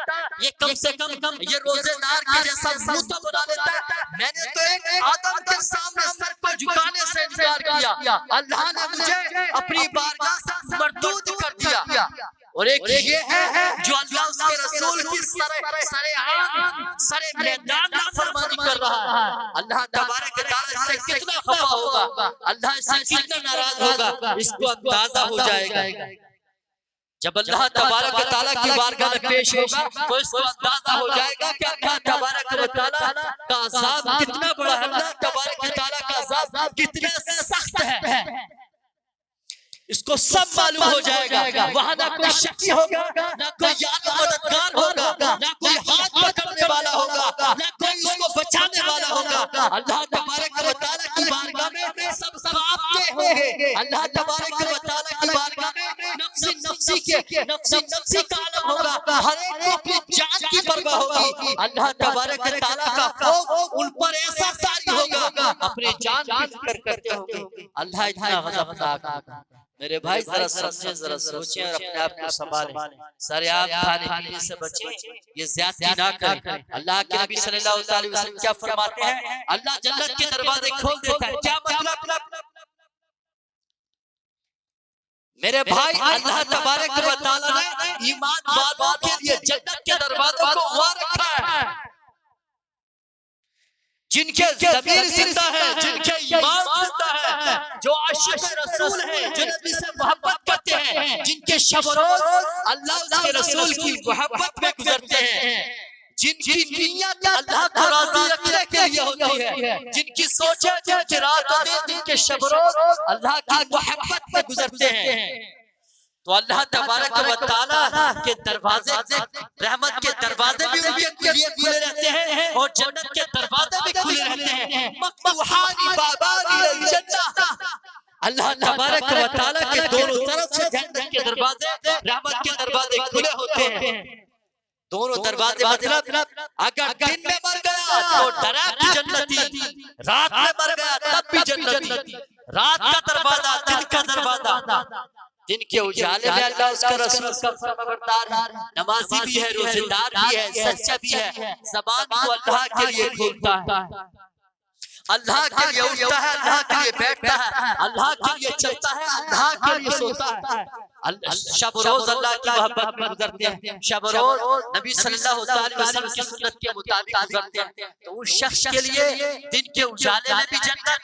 ये कम से कम ये रोजेदार के जैसा मुंह तो बना लेता है। मैंने तो एक आदम के सामने सर को झुकाने से इनकार किया, अल्लाह ने मुझे अपनी बारगाह से मरदूद कर दिया। और एक ये है जो अल्लाह उसके रसूल की सरे मैदान में फरमानी कर रहा है। अल्लाह तबारक व तआला से कितना खफा होगा, अल्लाह से कितना नाराज होगा, इसको अंदाजा हो जाएगा। जब अल्लाह तबारक व तआला की बारगाह में पेश होगा तो इसको अंदाजा हो जाएगा कि अल्लाह तबारक व तआला का अज़ाब कितना बड़ा है, अल्लाह तबारक व तआला का अज़ाब कितना सख्त है, इसको सब मालूम हो जाएगा। वहां ना कोई शक्ति होगा, ना कोई याद मददगार होगा, ना कोई हाथ पकड़ने वाला होगा, ना कोई उसको बचाने वाला होगा। अल्लाह तबारक व तआला की बारगाह में सब कांपते होंगे। अल्लाह तबारक व तआला की बारगाह में नफ्सी का आलम होगा, हर एक को अपनी जान की परवाह होगी। अल्लाह तबारक व तआला का खौफ उन पर ऐसा तारी होगा, अपनी जान की फिक्र करते होंगे। अल्लाह इतना गज़बनाक होगा। मेरे भाई जरा समझे, जरा सोचें और अपने आप को संभालें, सरेआम खाने पीने से बचें, ये ज़्यादती ना करें। अल्लाह के नबी सल्लल्लाहु अलैहि वसल्लम क्या फरमाते हैं, अल्लाह जन्नत के दरवाजे खोल देता है। क्या मतलब? मेरे भाई अल्लाह तबारक व तआला ने ईमान वालों के लिए जन्नत के दरवाजों को हुआ रखा है। जिनके ज़मीर जिंदा है, जिनके ईमान जिंदा है, जो आशिक रसूल हैं, जो नबी से मोहब्बत करते हैं, जिनके शब रोज अल्लाह उसके रसूल की मोहब्बत में गुजरते हैं, जिनकी नियत अल्लाह को राज़ी रखने के लिए होती है, जिनकी सोचें जिनकी रात जिनके शब रोज अल्लाह की मोहब्बत में गुजरते हैं, तो अल्लाह तबारक व तआला के दरवाजे, रहमत के दरवाजे भी उनके लिए खुले रहते हैं और जन्नत के दरवाजे भी खुले रहते हैं। मफ्तूहानी बाबानी लिल जन्नह, अल्लाह तबारक व तआला के दोनों तरफ से जन्नत के दरवाजे, रहमत के दरवाजे खुले होते हैं। दोनों दरवाजे मतलब अगर दिन में मर गया तो डरा की जन्नती, रात में मर गया तब भी जन्नती। रात का दरवाजा, दिन का दरवाजा, दिन के उजाले में अल्लाह उसका रसूल का फरमाबरदार है, नमाजी भी है, रोजेदार भी है, सच्चा भी है, ज़बान को अल्लाह के लिए खोलता है, अल्लाह के लिए उठता है, अल्लाह के लिए बैठता है, अल्लाह के लिए चलता है, अल्लाह के लिए सोता है। शब रोज अल्लाह की मोहब्बत में गुजरते हैं, शब रोज नबी सल्लल्लाहु अलैहि वसल्लम की सुन्नत के मुताबिक गुजरते हैं। तो उस शख्स के लिए दिन के उजाले में भी जन्नत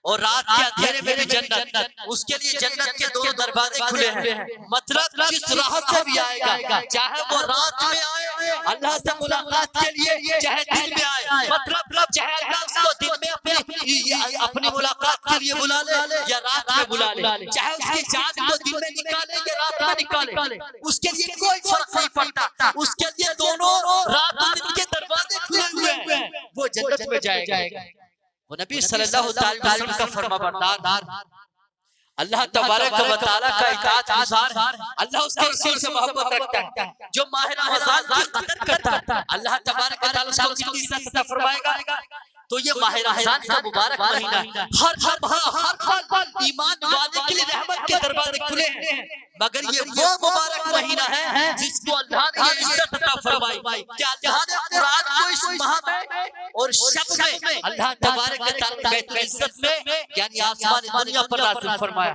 और रात के अंधेरे में भी जन्नत, उसके लिए जन्नत के दोनों दरवाजे खुले हैं। मतलब जिस राह से भी आएगा, चाहे वो रात में आए अल्लाह से मुलाकात के लिए, चाहे दिन में आए, मतलब चाहे अल्लाह उसको दिन में अपनी मुलाकात के लिए बुला ले या रात में बुला ले, चाहे उसकी जान को दिन में निकाले रात में निकाले, उसके लिए कोई फर्क नहीं पड़ता। उसके लिए दोनों रात और दिन के दरवाजे खुले हुए हैं, वो जन्नत में जाएगा। वो नबी सल्लल्लाहु अलैहि वसल्लम का फरमाबरदार, अल्लाह तबारक व तआला का इताअत गुज़ार है, अल्लाह उसके रसूल से मोहब्बत रखता है, जो माह रमज़ान की कदर करता है अल्लाह तबारक व तआला उसको कितनी इज़्ज़त अता फरमाएगा। तो ये माह रमज़ान का मुबारक महीना है, हर पल ईमान वाले के लिए रहमत के दरवाजे खुले हैं, मगर ये वो मुबारक महीना है जिसको अल्लाह ने इज़्ज़त अता फरमाई। क्या अल्लाह ने कुरान को इस माह में और शब में अल्लाह तबारक व तआला बैतुल इज़्ज़त में यानी आसमान दुनिया पर नाज़िल फरमाया।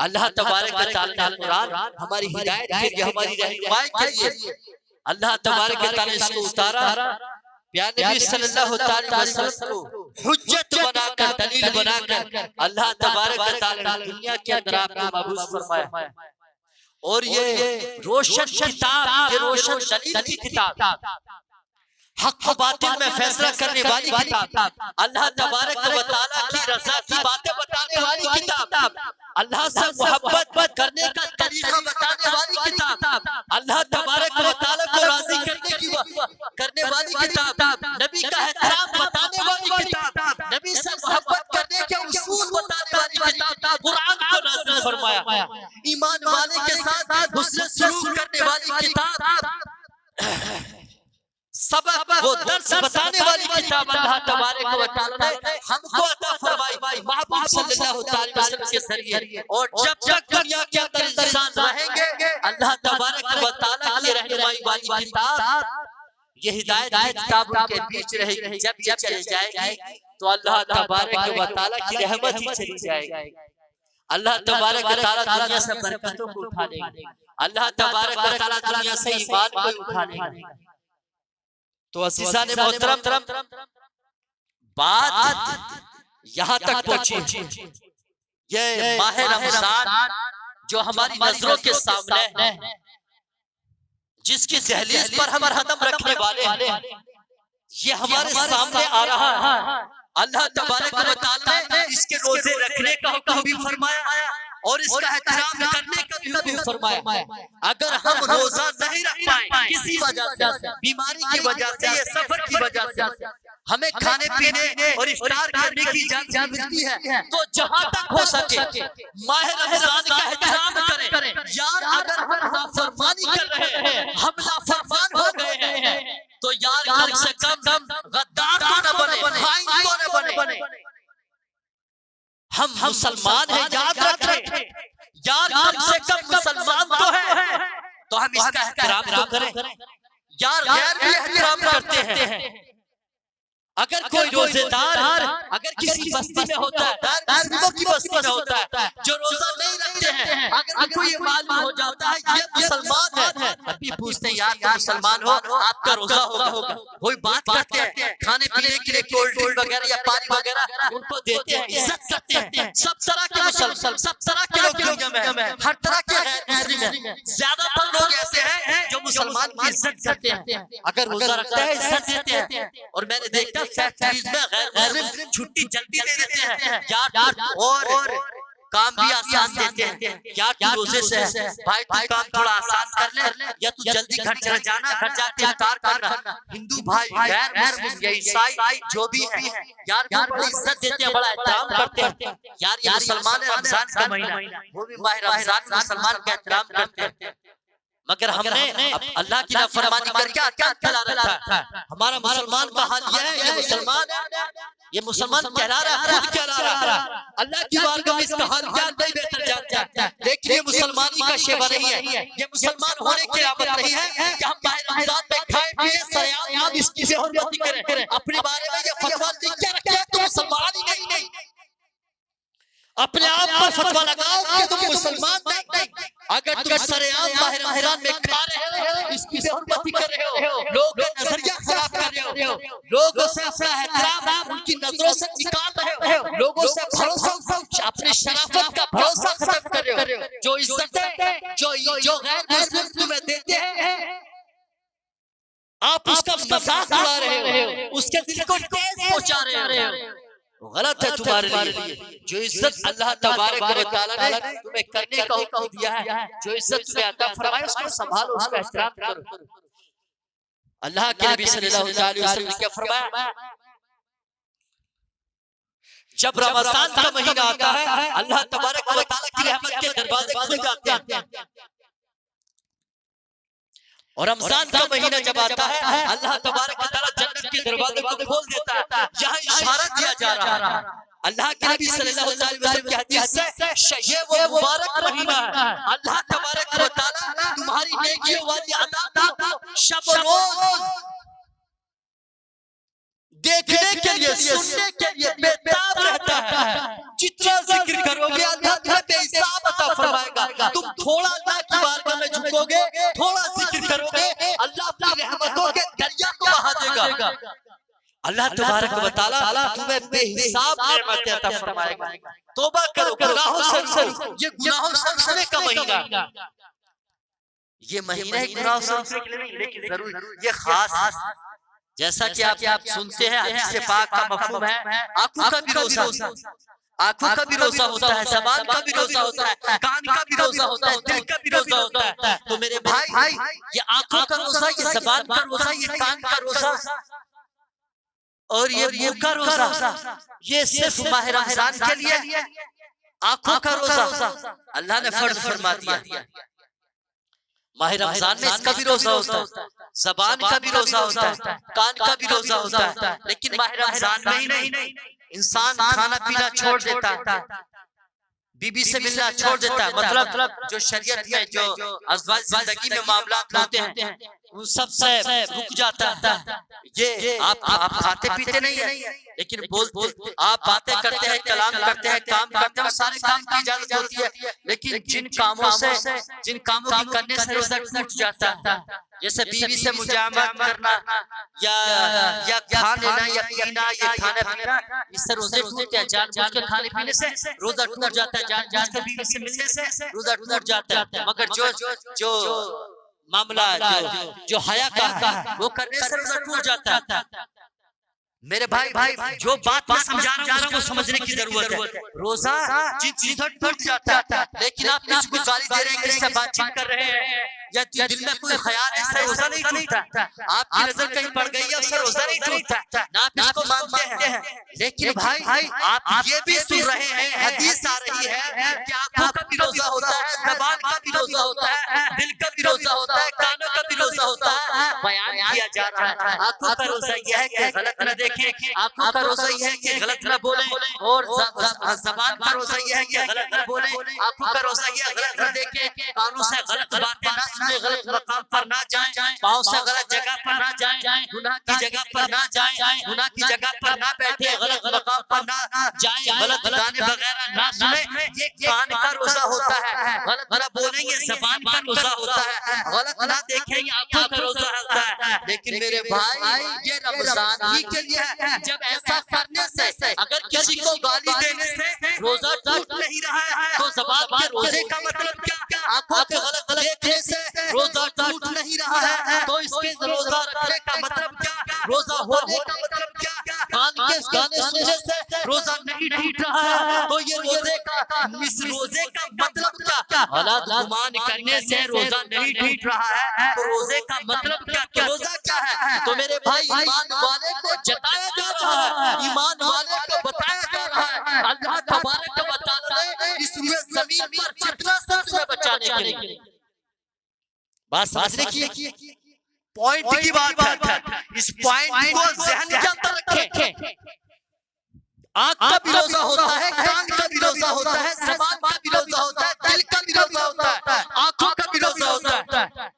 अल्लाह तबारक व तआला ने कुरान हमारी हिदायत के लिए, हमारी रहनुमाई के लिए अल्लाह तबारक व तआला ने इसको उतारा। प्यारे नबी सल्लल्लाहु अलैहि वसल्लम को हुज्जत बनाकर, दलील बनाकर अल्लाह तबारक व तआला ने दुनिया के अंदर आपको मबूस फरमाया। और ये रोशन किताब, ये रोशन दलील की किताब, हक व बातिल में फैसला करने वाली किताब, अल्लाह तबारक व तआला की रज़ा की बातें बताने वाली किताब, अल्लाह से मोहब्बत करने का तरीका बताने वाली किताब, अल्लाह तबारक व तआला को राज़ी करने वाली किताब, नबी का एहतराम बताने वाली किताब, नबी से मोहब्बत करने के उसूल बताने वाली किताब कुरान को नाज़िल फरमाया। ईमान वाले के साथ हुस्न सलूक करने वाली किताब, सबक वो दर्स बताने वाली किताब अल्लाह तबारक व तआला ने हमको अता फरमाई महबूब सल्लल्लाहु अलैहि वसल्लम के जरिए। और जब तक दुनिया के अंदर इंसान रहेंगे अल्लाह तबारक व तआला की रहनुमाई वाली किताब, ये हिदायत की किताब के बीच रहेगी। जब ये चली जाएगी तो अल्लाह तबारक व तआला की रहमत ही चली जाएगी। अल्लाह तबारक व तआला दुनिया से बरकतों को उठा लेगा, अल्लाह तबारक व तआला दुनिया से ईमान को उठा लेगा। तो अज़ीज़ान मोहतरम, बात यहाँ तक पहुंची। ये माह रमज़ान जो हमारी नजरों के सामने है, जिसकी दहलीज पर हम कदम रखने वाले हैं, ये हमारे सामने आ रहा है। अल्लाह तबारक व तआला ने इसके रोजे रखने का हुक्म भी फरमाया और इसका एहतराम करने का भी हुक्म फरमाया। अगर हम रोजा नहीं रख पाए किसी वजह से, बीमारी की वजह से या सफर की वजह से, हमें खाने पीने और इफ्तार करने की इजाजत मिलती है, तो जहां तक हो सके माह रमज़ान का एहतराम करें। यार अगर हम नाफरमानी कर रहे हैं, हम नाफरमान हो गए हैं, तो यार कम से कम गद्दार तो न बने, खाइन तो न बने। हम मुसलमान हैं, याद रखें यार, कम से कम मुसलमान तो है, तो हम इसका एहतराम तो करें। यार गैर भी एहतराम करते हैं। अगर कोई रोजेदार अगर किसी बस्ती में होता है, मुस्लिमों की बस्ती में होता है, जो रोजा नहीं रखते हैं, अगर कोई ये मालूम हो जाता है ये मुसलमान है, अभी पूछते हैं यार तुम मुसलमान हो, आपका रोजा होगा। कोई बात करते हैं, खाने पीने के लिए कोल्ड ड्रिंक वगैरह या पानी वगैरह उनको देते हैं, इज्जत करते हैं। सब तरह के मुसलमान, सब तरह के लोग दुनिया में हैं, हर तरह के मुस्लिम हैं। ज्यादातर लोग ऐसे हैं जो मुसलमान की इज्जत करते हैं, अगर रोजा रखते हैं इज्जत देते हैं। और मैंने देखा फैक्ट्रीज में गैर मुस्लिम छुट्टी जल्दी दे देते हैं यार, और काम भी आसान देते हैं। यार तू रोजे से है भाई, तू काम थोड़ा आसान कर ले, या तू जल्दी घर चला जाना, घर जाके इफ्तार करना। हिंदू भाई गैर मुस्लिम या ईसाई जो भी है यार, बड़ी इज्जत देते हैं, बड़ा एहतराम करते हैं। यार ये मुसलमान है, रमजान का महीना, वो भी माह रमजान में मुसलमान का एहतराम करते हैं। मगर हमने अल्लाह की नाफरमानी करके क्या कहला रखा है। हमारा मुसलमान का हाल यह है, ये मुसलमान कहला रहा है, खुद कहला रहा है। अल्लाह की बारगाह में इसका हाल क्या नहीं बेहतर जानता है। देखिए मुसलमानी का शेवा नहीं है, ये मुसलमान होने की आमद नहीं है कि हम माह रमजान में खाए पिए सरेआम इसकी बेहुरमती करें। अपने बारे में ये फतवा लिख के रखे तुम मुसलमान ही नहीं, अपने आप पर फतवा लगाओ कि तुम मुसलमान नहीं। अगर तुम सरेआम माह रमजान में खा रहे हो, इसकी बेहुरमती कर रहे हो, लोगों का नजरिया खराब कर रहे हो, लोगों से अपना एहतराम उनकी नजरों से निकाल रहे हो, लोगों से भरोसा, अपनी शराफत का भरोसा खत्म कर रहे हो। जो इज्जत है जो गैर मुस्लिम तुम्हें देते हैं, आप उसका मजाक उड़ा रहे हो, उसके दिल को ठेस पहुंचा रहे हो। गलत है तुम्हारे लिए। जो इज्जत अल्लाह तबारक व तआला ने तुम्हें करने का हुक्म दिया है, जो इज्जत तुम्हें अता फरमाया, उसको संभालो, उसका एहतराम करो। अल्लाह के नबी सल्लल्लाहु अलैहि वसल्लम ने क्या फरमाया, जब रमजान का महीना आता है अल्लाह तबारक व तआला की रहमत के दरवाजे खुल जाते हैं। और रमजान का महीना जब आता है अल्लाह तबारक व तआला जन्नत के दरवाजे को खोल देता है। यहाँ इशारा दिया जा रहा है अल्लाह के नबी सल्लल्लाहु अलैहि वसल्लम की हदीस से, ये वो मुबारक महीना है अल्लाह तबारक व तआला तुम्हारी नेकियों वाली अदा को शब रोज देखने के लिए सुनने के लिए बेताब रहता है। जितना जिक्र करोगे अल्लाह तुम्हें बेहिसाब अता फरमाएगा। तुम थोड़ा अल्लाह की बारगाह में झुकोगे, थोड़ा जिक्र करोगे, अल्लाह अपनी रहमतों के दरिया को बहा देगा। अल्लाह तबारक व तआला तुम्हें बेहिसाब नेमतें अता फरमाएगा। तौबा करो, गुनाहों से रुको। ये गुनाहों से रुकने का महीना, ये महीना ही गुनाहों से रुकने के लिए नहीं, लेकिन जरूर ये खास, जैसा कि आप सुनते हैं हदीस पाक का मफहूम है आंखों का भी रोजा, आंखों का भी रोजा होता है, ज़बान का भी रोजा होता है, कान का भी रोजा होता है, दिल का भी रोजा होता है। तो मेरे भाई ये आंखों का रोजा, ये ज़बान का रोजा, ये कान का रोजा और ये मुंह का रोजा, ये सिर्फ माह रमजान के लिए। आंखों का रोजा अल्लाह ने फर्ज फरमा दिया। माह रमजान में इसका भी रोजा होता है, ज़बान का भी रोजा होता है, कान का भी रोजा होता है। लेकिन माह रमजान में ही नहीं, इंसान खाना पीना छोड़ देता है, बीबी से मिलना छोड़ देता है। मतलब जो शरीयत में जो अज़वाज जिंदगी में मामलात होते हैं उन सब से रुक जाता है। ये आप खाते पीते नहीं है, लेकिन बोलते आप बातें करते हैं, कलाम करते हैं, काम करते हैं, सारे काम की इजाजत होती है। लेकिन जिन कामों की करने से रोजा टूट जाता है, जैसे बीवी से मुजामत करना या खा लेना या पीना या खाना पीना, इससे रोजे टूटते हैं। जानबूझ के खाने पीने से रोजा टूट जाता है, जानबूझ के बीवी से मिलने से रोजा टूट जाता है। मगर जो मामला जो हया का वो करने से रोजा टूट जाता है। मेरे भाई जो बात मैं समझा रहा हूँ उसको समझने की जरूरत है। रोजा जिन चीजों टूट जाता है, लेकिन आप किसी को गाली दे रहे हैं, किसी से बातचीत कर रहे हैं या दिल में कोई ख्याल है, इससे रोजा नहीं टूटता। आपकी नजर कहीं पड़ गई है, उससे रोजा नहीं टूटता, ना आप इसको मानते हैं। लेकिन भाई आप ये भी सुन रहे हैं, हदीस आ रही है कि आंखों का भी रोजा होता है, ज़बान का भी रोजा होता है, दिल का भी रोजा होता है, कानों का भी रोजा होता है। बयान किया जा रहा है आंखों का रोजा यह है कि गलत न देखें, आंखों का रोजा यह है कि गलत न बोलें, और ज़बान का रोजा यह है कि गलत न बोलें, आंखों का रोजा यह है गलत न देखें, कानों से गलत बातें ना सुने, गलत मकाम पर ना जाएं, पाँव से गलत जगह पर ना जाएं, गुनाह की जगह पर ना जाएं, गुनाह की जगह पर ना बैठे, गलत मकाम पर ना जाएं, गलत गाने वगैरह ना सुने। ये कान का रोजा होता है, गलत ना बोलें, ये ज़बान का रोजा होता है, गलत ना देखें, ये आंखों का रोजा होता है। लेकिन मेरे भाई ये रमजान ही के लिए है। जब ऐसा करने से अगर किसी को गाली देने से रोजा टूट नहीं रहा है, तो ज़बान के रोजे का मतलब क्या? आंखों के गलत देखने से रोजा टूट नहीं रहा है, तो इसके रोजा रखने का मतलब क्या? रोजा होने का मतलब क्या? कान के गाने सुनने से रोजा नहीं टूट रहा है, तो ये रोजे का मतलब क्या? गलत गुमान करने से रोजा नहीं टूट रहा है, तो रोजे का मतलब क्या? रोजा क्या है? तो मेरे भाई ईमान वाले को जताया जा रहा है, ईमान वाले को बताया जा रहा है अल्लाह तबारक व तआला ने इस जमीन पर फितना से तुम्हें बचाने के लिए। बात समझने की पॉइंट की बात है, इस पॉइंट को ज़हन के अंदर रखें। आँख का भी रोजा होता है, कान का भी रोजा होता है, ज़बान का भी रोजा होता है, दिल का भी रोजा होता है, आँखों का भी रोजा होता है।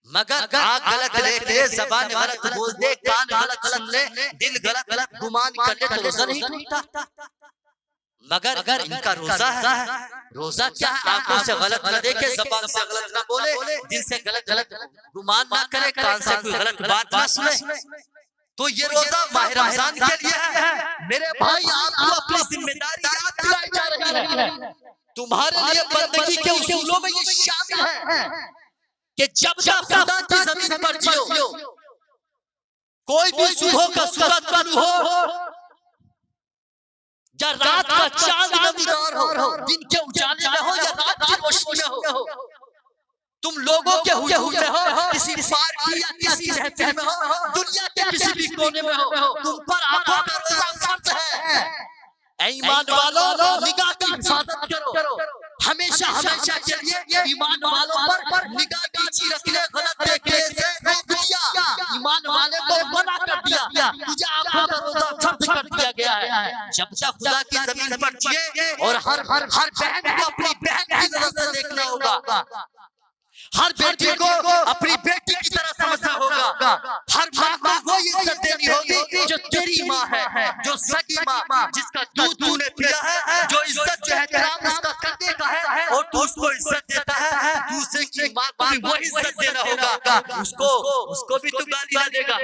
मगर आँख गलत देख ले, ज़बान गलत बोल दे, कान गलत सुन ले, दिल गलत गुमान कर ले, तो रोजा नहीं टूटता। मगर इनका रोजा है। रोजा क्या है? आंखों से गलत न देखे, ज़बान से गलत न बोले, दिल से गलत गुमान ना करे, कान से कोई गलत बात ना सुने। तो ये रोजा माह रमजान के लिए है। मेरे भाई आपको अपनी जिम्मेदारी याद दिलाई जा रही है। तुम्हारे लिए बंदगी के उसूलों में ये शामिल है कि जब तक खुदा की जमीन पर जियो, कोई भी सुबह का सूरज तुलू हो या रात का चांद नमदार हो, दिन के उजाले में हो या रात की रोशनी में हो, तुम लोगों के हुजूर में हो, किसी पार्टी या किसी महफिल में हो, दुनिया के किसी भी कोने में हो, तुम पर आंखों का रोजा फर्ज है। ऐ ईमान वालों, निगाह की हिफाजत करो। हमेशा हमेशा के लिए ईमान वालों पर निगाह नीची रखने, गलत देखने से रोक दिया। ईमान वाले को मना कर दिया, तुझे आंखों का रोजा फर्ज कर दिया गया है। जब तक खुदा की जमीन पर जिए और हर बहन को अपनी बहन की नजर से देखना होगा, हर बेटी को अपनी बेटी की तरह समझना होगा, हर माँ को वो इज्जत देनी होगी जो तेरी माँ है, जो सगी माँ, जिसका दूध तूने पिया है, जो इज्जत जो है एहतराम उसका करने का है और तू उसको इज्जत देता है। दूसरे की माँ को भी वो इज्जत देना होगा, उसको भी तू गाली ना देगा,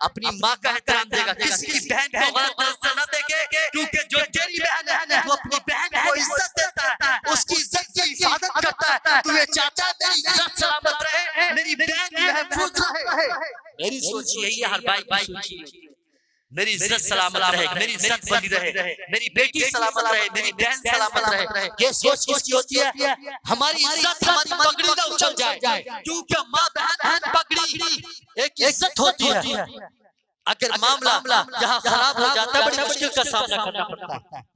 अपनी माँ का एहतराम देगा। किसी की बहन को गलत नजर से न देखे, क्योंकि जो तेरी बहन है वो अपनी बहन को इज्जत देता है, उसकी इज्जत की हिफाजत करता है। तू ये चाहता है मेरी इज्जत सलामत रहे, मेरी बहन महफूज रहे। मेरी सोच यही है, हर भाई सोचिए, मेरी इज्जत सलामत रहे, मेरी इज्जत बनी रहे, मेरी बेटी सलामत रहे, मेरी बहन सलामत रहे। ये सोच किसकी होती है? हमारी इज्जत, हमारी पगड़ी ना उछल जाए, क्योंकि माँ बहन पगड़ी एक इज्जत होती है। अगर मामला यहाँ खराब हो जाता है, बड़ी मुश्किल का सामना करना पड़ता है।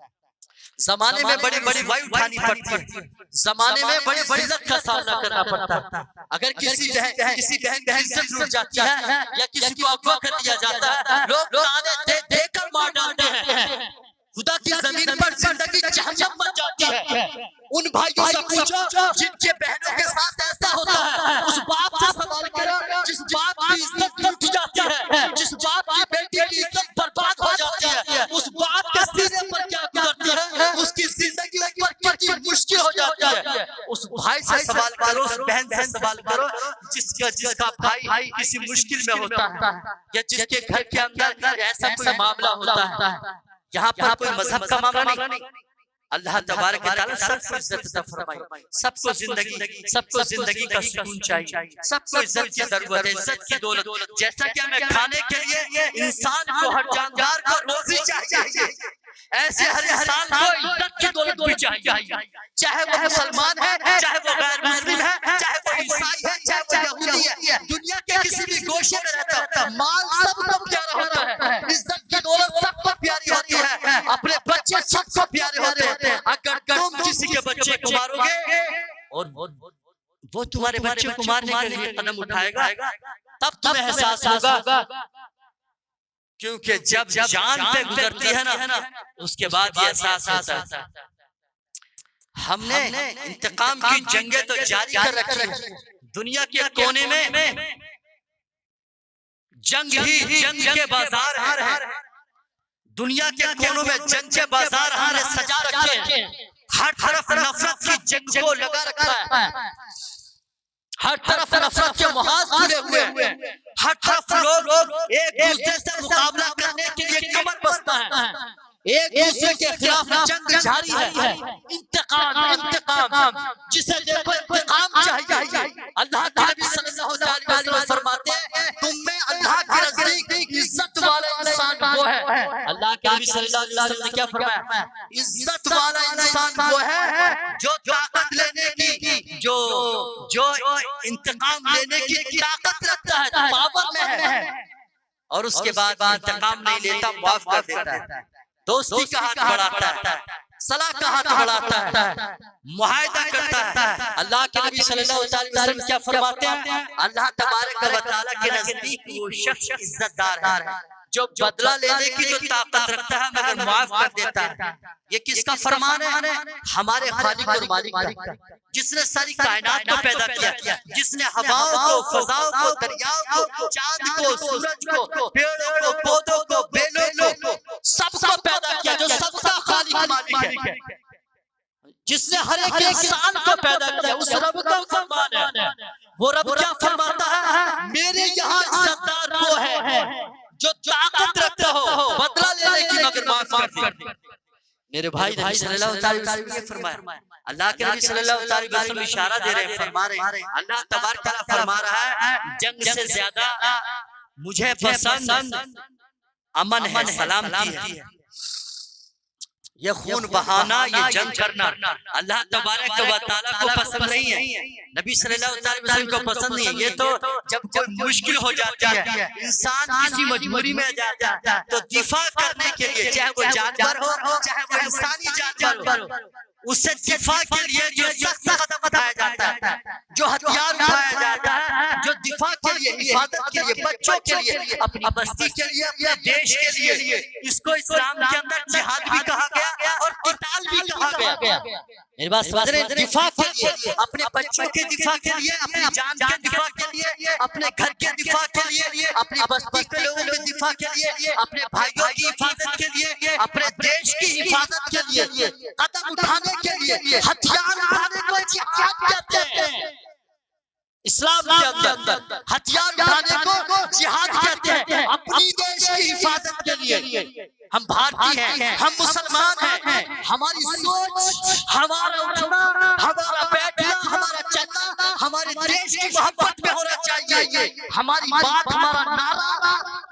जमाने में बड़ी बड़ी वाई उठानी पड़ती है, जमाने में बड़ी इज्जत का सामना करना पड़ता है। अगर किसी बहन की इज्जत लूट जाती है या किसी को अगवा कर दिया जाता है, लोग ताने देकर मार डालते हैं। खुदा की जमीन पर जिंदगी जहन्नम बन जाती है। उन भाइयों से पूछो जिनके बहनों के साथ ऐसा होता है, उस बाप से सवाल करो जिस बाप की इज्जत लूट जाती है, जिस बाप की बेटी की इज्जत बर्बाद हो जाती है, उस बाप के सीने पर क्या गुजरती है, उसकी जिंदगी पर कितनी मुश्किल हो जाती है। उस भाई से सवाल करो, उस बहन से सवाल करो जिसका भाई किसी मुश्किल में होता है या जिसके घर के अंदर ऐसा कोई मामला होता है। यहाँ पर कोई मजहब का मामला नहीं, अल्लाह तबारक व तआला सबको इज्जत अता फरमाए, सबको जिंदगी का सुकून चाहिए, सबको इज्जत की जरूरत है, इज्जत की दौलत। जैसा कि हमें खाने के लिए इंसान को, हर जानदार को रोजी चाहिए, ऐसे हर इंसान को इज्जत की दौलत भी चाहिए, चाहे वो मुसलमान है, चाहे वो गैर मुस्लिम है, चाहे वो ईसाई है, चाहे वो यहूदी है। दुनिया के किसी भी गोशे में रहता है, माल सबको प्यारा होता है, इज्जत की दौलत सबको प्यारी होती है, अपने बच्चे सबको प्यारे होते हैं। अगर तुम किसी के बच्चे को मारोगे और वो तुम्हारे बच्चे को मारने के लिए कदम उठाएगा, तब तुम्हें एहसास होगा, क्योंकि जब जान पे गुजरती है ना, उसके बाद ये एहसास होता है। हमने इंतकाम की जंगें तो जारी कर रखी है, दुनिया के कोने में जंग के बाजार है, दुनिया के कोनों में जंग के बाजार हमने सजा रखे हैं। हर तरफ नफरत की जंग को लगा रखा है, हर तरफ नफरत के मुहाज खुले हुए हैं, हर तरफ लोग एक दूसरे से मुकाबला करने के लिए कमर बस्ता है, एक दूसरे के खिलाफ जंग जारी है। इंतकाम जिसे देखो इंतकाम चाहिए। अल्लाह के नबी सल्लल्लाहु अलैहि वसल्लम फरमाते हैं, तुम में अल्लाह के नजदीक इज्जत वाला इंसान वो है। अल्लाह के नबी सल्लल्लाहु अलैहि वसल्लम ने क्या फरमाया? इज्जत वाला इंसान वो है जो ताकत लेने की, जो इंतकाम लेने की ताकत रखता है, पावर में है, और उसके बाद इंतकाम नहीं लेता, माफ कर देता है, दोस्ती का हाथ बढ़ाता है, सलाह का हाथ बढ़ाता है, मुआहदा करता है। अल्लाह के नबी सल्लल्लाहु अलैहि वसल्लम क्या फरमाते हैं? अल्लाह तबारक व तआला के नजदीक वो शख्स इज्जतदार है जो बदला लेने की तो ताकत रखता है मगर माफ कर देता है। ये किसका फरमान है? हमारे खालिक और मालिक का, जिसने सारी कायनात को पैदा किया, जिसने हवाओं को, फजाओं को, दरियाओं को, चांद को, सूरज को, पेड़ों को, पौधों को, बेलों को, सबको पैदा किया, जो सबका खालिक मालिक है, जिसने हर एक इंसान को पैदा किया, उस रब का फरमान है। वो रब क्या फरमाता है? मेरे यहाँ इज्जतदार वो है जो ताकत रखता हो बदला लेने की मगर माफ कर दे। मेरे भाई नबी सल्लल्लाहु अलैहि वसल्लम ने फरमाया, अल्लाह के नबी सल्लल्लाहु अलैहि वसल्लम इशारा दे रहे हैं, फरमा रहे हैं, अल्लाह तबारक तआला फरमा रहा है, जंग से ज्यादा मुझे पसंद अमन है, सलामती है। ये खून बहाना, ये जंग करना अल्लाह तबारक व तआला को पसंद नहीं है, नबी सल्लल्लाहु अलैहि वसल्लम को पसंद नहीं है। ये तो जब कोई मुश्किल हो जाती है, इंसान किसी मजबूरी में जाता है, तो दिफा करने के लिए, चाहे वो जानवर हो चाहे वो इंसानी जानवर हो, उससे दिफा के लिए जो सख्त कदम उठाया जाता है, जो हथियार उठाया जाता है, जो दिफा के लिए, हिफाजत के लिए, बच्चों के लिए, अपनी बस्ती के लिए, अपने देश के लिए, इसको इस्लाम के अंदर जिहाद भी कहा गया और क़िताल भी कहा गया। मेरी बात समझ रहे हैं? दिफा के लिए, अपने बच्चों के दिफा के लिए, अपनी जान के दिफा के लिए, अपने घर के दिफा के लिए, अपनी बस्ती के लोगों के दिफा के लिए, अपने भाइयों की हिफाजत के लिए, अपने देश की हिफाजत के लिए कदम उठाने के लिए हथियार उठाने को जिहाद कहते हैं। इस्लाम के अंदर हथियार उठाने को जिहाद कहते हैं, अपनी देश की हिफाजत के लिए। हम भारतीय हैं, हम मुसलमान हैं, हमारी सोच, हमारा उठना, हमारा बैठना, हमारा चलना हमारे देश की मोहब्बत में होना चाहिए। हमारी बात, हमारा नारा,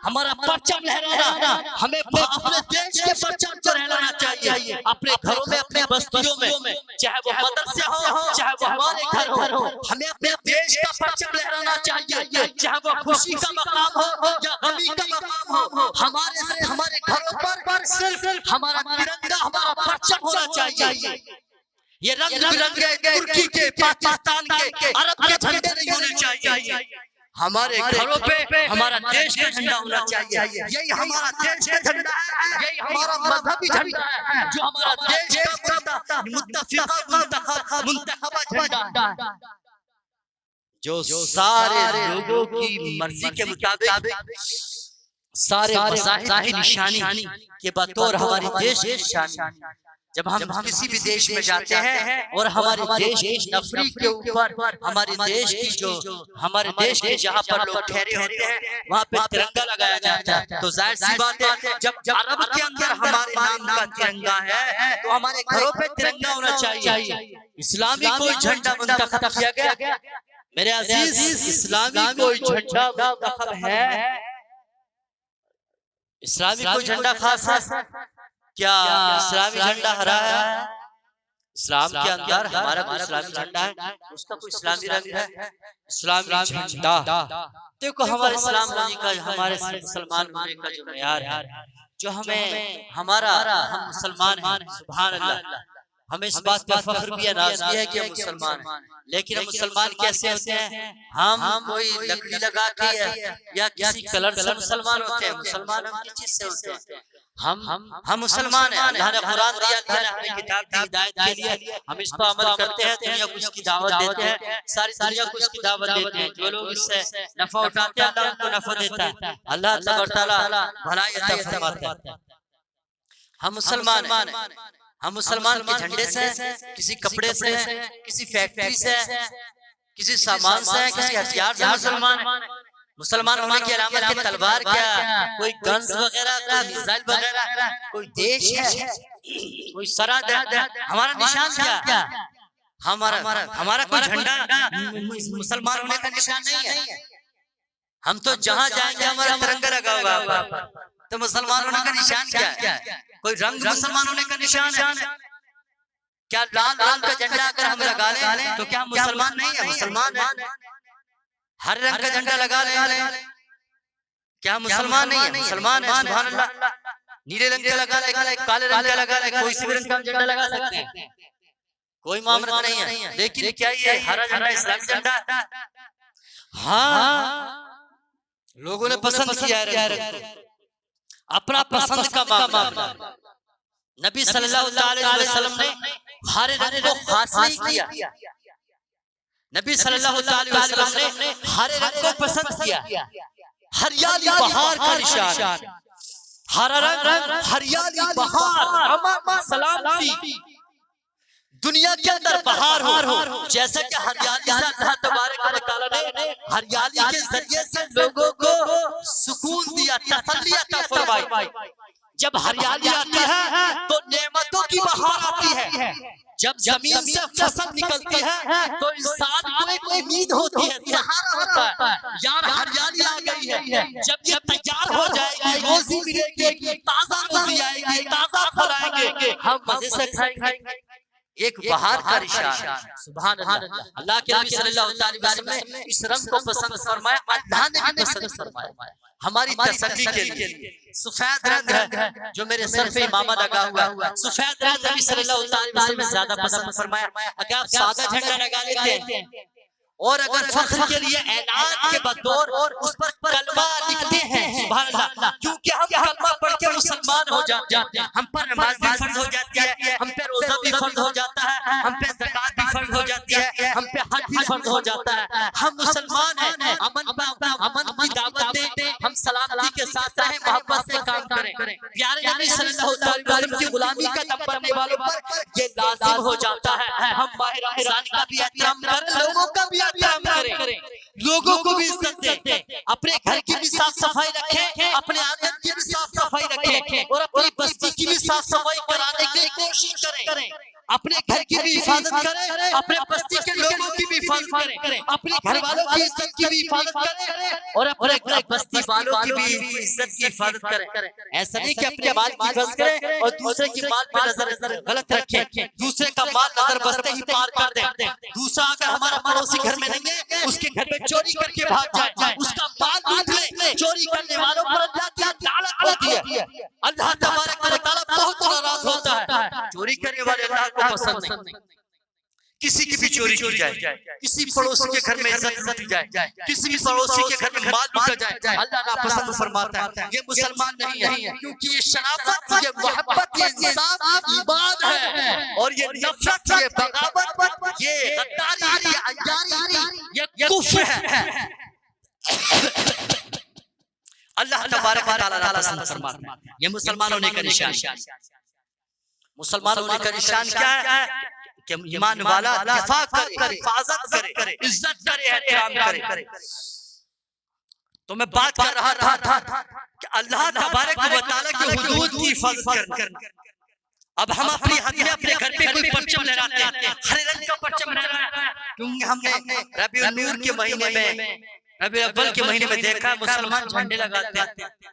हमारा परचम लहराना, हमें अपने देश के परचम को लहराना चाहिए। अपने घरों में, अपने बस्तियों में, चाहे वो मदरसे हो, चाहे वो हमारे घर हो, हमें अपने देश का परचम लहराना चाहिए। चाहे वो खुशी का मकाम हो या गमी का मकाम हो, हमारे घरों पर सिर्फ हमारा तिरंगा, हमारा परचम होना चाहिए। ये रंग बिरंगे तुर्की के, पाकिस्तान के, अरब के झंडे नहीं होने चाहिए। हमारे घरों पे हमारा देश का झंडा होना चाहिए। यही हमारा देश का झंडा है, यही हमारा मजहबी झंडा है, जो हमारा देश का मुंतखबा झंडा है, जो सारे लोगों की मर्जी के मुताबिक सारे मज़ाहिब की निशानी के बतौर हमारे देश की निशानी। जब हम किसी भी देश में जाते हैं और हमारे देश की नफरी के ऊपर, हमारे देश की हमारे देश के जहाँ पर लोग ठहरे होते हैं वहाँ पे तिरंगा लगाया जाता है, तो जाहिर सी बात है जब अरब के अंदर हमारे नाम का तिरंगा है तो हमारे घरों पे तिरंगा होना चाहिए। इस्लामी कोई झंडा मुंतखब किया गया? मेरे अजीज, इस्लामी कोई झंडा मुंतखब है? इस्लामी कोई झंडा खास है क्या? इस्लामी झंडा हरा है? इस्लाम के अंदर हमारा कोई इस्लामी झंडा है, उसका कोई इस्लामी रंग है? इस्लामी झंडा देखो, हमारे इस्लाम होने का, हमारे मुसलमान होने का जो मेयार है, जो हमें हम मुसलमान हैं, सुभान अल्लाह, हमें इस बात पर फख्र भी है, नाज़ है कि हम मुसलमान हैं। लेकिन हम मुसलमान कैसे होते हैं? हम कोई लकड़ी लगा के या किसी कलर से मुसलमान होते हैं? मुसलमान हम किस चीज से होते हैं? हम मुसलमान हैं, अल्लाह ने कुरान दिया, अल्लाह ने हमें किताब दी हिदायत के लिए, हम इस पर अमल करते हैं, दुनिया को इसकी दावत देते हैं, सारी दुनिया को इसकी दावत देते हैं। जो लोग इससे नफा उठाते हैं अल्लाह उनको नफा देता है, अल्लाह तआला भलाई अता फरमाता है। हम मुसलमान हैं, हम मुसलमान के झंडे से, किसी कपड़े से, किसी फैक्ट्री से, किसी सामान से, किसी हथियार से मुसलमान हैं। मुसलमान होने की अलामत है तलवार क्या, कोई गन्स वगैरह का, मिसाइल वगैरह, कोई देश है, कोई सरहद है, हमारा निशान क्या? हमारा कोई झंडा मुसलमान होने का निशान नहीं है। हम तो जहाँ जाएंगे हमारा तिरंगा लगा होगा, तो मुसलमान होने का निशान क्या है? कोई रंग मुसलमान होने का निशान है क्या? लाल रंग का झंडा अगर हम लगा लें तो क्या हम मुसलमान नहीं है? मुसलमान है। हर रंग का झंडा लगा लें क्या मुसलमान नहीं है? मुसलमान है, सुभान अल्लाह। नीले रंग का लगा ले, काले रंग का लगा ले, कोई सी भी रंग का झंडा लगा सकते हैं, कोई मामला नहीं है। लेकिन क्या ये हरा झंडा इस्लामी झंडा? हाँ, लोगों ने पसंद किया है, अपना पसंद का मामला। नबी सल्लल्लाहु अलैहि वसल्लम ने हरे रंग को खास नहीं किया, नबी सल्लल्लाहु अलैहि वसल्लम ने हरे रंग को पसंद किया। हरियाली बहार का निशान, हरा रंग हरियाली बहार, अमन सलामती, दुनिया के अंदर बहार हो। जैसा कि हरियाली से अल्लाह तबारक व तआला ने हरियाली के जरिए से लोगों को सुकून दिया, तसल्ली अता फरमाई। जब हरियाली आती है तो नेमतों की बहार आती है। जब जमीन से फसल निकलती है तो इंसान को एक उम्मीद होती है, सहारा होता है, यार हरियाली आ गई है। जब ये तैयार हो जाएगी, रोजी मिलेगी, ताजा रोजी आएगी, ताजा फल आएंगे, हम मजे से खाएंगे। एक बाहर का निशान। सुभान अल्लाह। अल्लाह के नबी सल्लल्लाहु अलैहि वसल्लम ने इस रंग को पसंद फरमाया, अल्लाह ने भी पसंद फरमाया हमारी तसल्ली के लिए। सफेद रंग है जो मेरे सर पे इमामा लगा हुआ है, सफेद रंग नबी सल्लल्लाहु अलैहि वसल्लम ने ज्यादा पसंद फरमाया। अगर आप सादा झंडा लगा लेते हैं और अगर फख्र के लिए ऐलान के बतौर उस पर कलमा लिखते हैं, सुभान अल्लाह, क्योंकि हम कलमा पढ़ के मुसलमान हो जाते हैं, हम पर नमाज भी फर्ज हो जाती है, हम पे रोजा भी फर्ज हो जाता है, हम पे ज़कात भी फर्ज हो जाती है, हम पे हज भी फर्ज हो जाता है। हम मुसलमान हैं, अमन की दावत दें, हम सलामती के साथ रहें, मोहब्बत से काम करें। प्यारे नबी सल्लल्लाहु अलैहि वसल्लम की गुलामी का दम बनने वालों पर ये लाजिम हो जाता है हम माह रमज़ान का भी एहतराम करें, लोगों का भी एहतराम करें, लोगों को भी इज्जत दें, अपने घर की भी साफ सफाई रखें, अपने आंगन की भी साफ सफाई रखें और अपनी बस्ती की भी साफ सफाई कराने की कोशिश करें। अपने घर की भी हिफाजत करें, अपने बस्ती के लोगों की भी हिफाजत करें, अपने घर वालों की इज्जत की भी हिफाजत करें और अपने बस्ती वालों की भी इज्जत की हिफाजत करें। ऐसा नहीं कि अपने माल की हिफाजत करें और दूसरे की माल पे नजर गलत रखें, दूसरे का माल नजर बसते ही पार कर दें। दूसरा अगर हमारा पड़ोसी घर में नहीं है, उसके घर में चोरी करके भाग जाए, उसका माल लूट ले, चोरी करने वालों पर अल्लाह की लानत होती है। अल्लाह तबारक व तआला बहुत नाराज होता है। चोरी करने वाले अल्लाह को पसंद नहीं। किसी की भी चोरी की जाए, किसी पड़ोसी के घर में इज्जत लूटी जाए, किसी भी पड़ोसी के घर में माल लूटा जाए, अल्लाह नापसंद फरमाता है। ये मुसलमान नहीं है, क्योंकि ये शराफत, ये मोहब्बत, ये इंसाफ ईमान है और ये नफरत, ये बगावत, ये गद्दारी, ये अय्यारी, ये कुफ्र है। अल्लाह तबारक व तआला पसंद फरमाता है। ये मुसलमान होने का निशान। मुसलमान होने का निशान क्या है कि ईमान वाला दिफा करे, हिफाजत करे, इज्जत करे, एहतराम करे। तो मैं बात कर रहा था कि अल्लाह तबारक व तआला की हुदूद की हिफाजत करना। अब हम अपनी हद में अपने घर पे कोई परचम लहराते हैं, हरे रंग का परचम लहराते हैं, क्योंकि हमने रबीउल नूर के महीने में, रबीउल अव्वल के महीने में देखा मुसलमान झंडे लगाते हैं।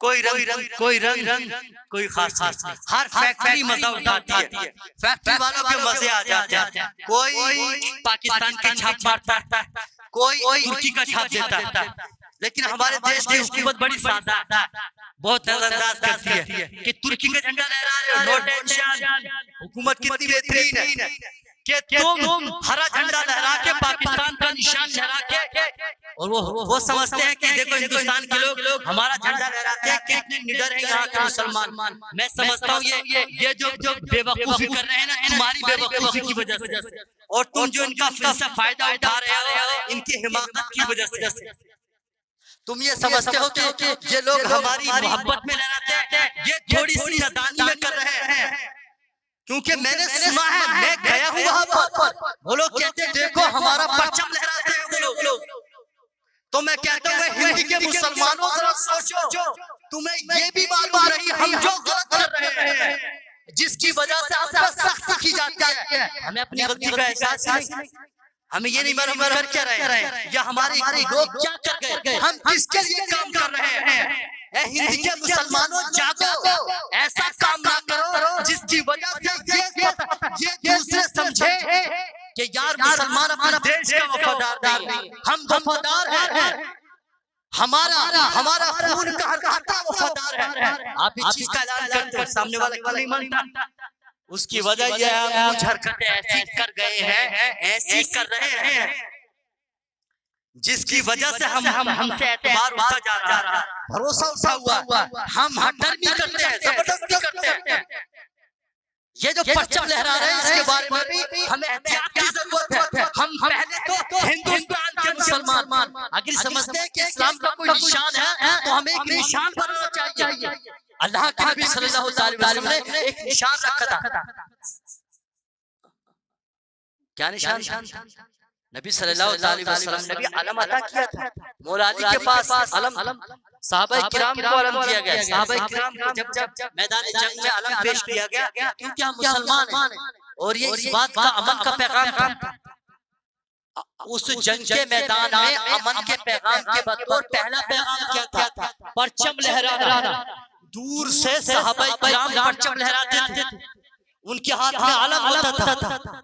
कोई रंग कोई खास हर फैक्ट्री मजा उठाती है, फैक्ट्री वालों के मजे आ जाते हैं। कोई पाकिस्तान के छाप मारता है, कोई तुर्की का छाप देता है, लेकिन हमारे देश की हुकूमत बड़ी सादा, बहुत नजरअंदाज करती है कि तुर्की का झंडा लहरा रहे हो, नो टेंशन। हुकूमत कितनी बेहतरीन है कि तुम हरा झंडा लहरा के, पाकिस्तान का निशान लहरा के, और वो समझते हैं कि देखो हिंदुस्तान के लोग हमारा झंडा लहराते हैं, कितने निडर हैं यहाँ के मुसलमान। मैं समझता हूँ ये जो बेवकूफी कर रहे हैं ना, तुम्हारी बेवकूफी की वजह से, और तुम जो इनका फायदा उठा रहे हो इनकी हिमाकत की वजह से। तुम ये समझते हो कि ये लोग हमारी मोहब्बत में लहराते हैं, ये थोड़ी सी नादानी में कर रहे हैं, क्योंकि मैंने सुना है, मैं गया हूँ वहां पर, वो लोग कहते हैं देखो हमारा परचम लहराते हैं वो लोग। तो मैं कहता हूँ हिंद के मुसलमानों जरा सोचो, तुम्हें ये भी मालूम नहीं हम जो गलत कर रहे हैं, जिसकी वजह से हम पर सख्ती की जाती है, हमें अपनी गलती का एहसास नहीं, हमें ये नहीं मालूम कर क्या रहे हैं या हमारे लोग क्या कर गए, हम किसके लिए काम कर रहे हैं। हिंद के मुसलमानों जागो, ऐसा काम ना करो जिसकी वजह से ये दूसरे समझे कि यार मुसलमान अपने देश का वफादार नहीं, हम वफादार हैं, हमारा खून का हर कांटा वफादार है। आप इस चीज का ऐलान करते हैं, सामने वाला क्यों नहीं मानता? उसकी वजह यह है कुछ हरकतें ऐसी कर गए हैं, ऐसी कर रहे हैं, जिसकी वजह से हमसे एतबार उठा जा रहा है, भरोसा उठा हुआ, हम डरनी करते हैं, जबरदस्ती करते हैं। ये जो परचम लहरा रहे हैं इसके बारे में भी हमें एहतियात की जरूरत है। हम पहले तो हिंदुस्तान के मुसलमान अगर समझते हैं कि इस्लाम का कोई निशान है तो हमें एक निशान बनाना चाहिए। अल्लाह के नबी सल्लल्लाहु अलैहि वसल्लम ने एक निशान रखा था। क्या निशान? नबी सल्लल्लाहु अलैहि वसल्लम ने भी अलम अता किया था। मौला अली के पास अलम, सहाबा किराम को अलम दिया गया। सहाबा किराम को जब मैदान जंग में अलम पेश किया गया, क्योंकि हम मुसलमान हैं, और ये इस बात का अमन का पैगाम था। उस जंग के मैदान में अमन के पैगाम के बतौर पहला पैगाम क्या था? परचम लहराना। दूर से सहाबा किराम परचम लहराते थे, उनके हाथ में आलम होता था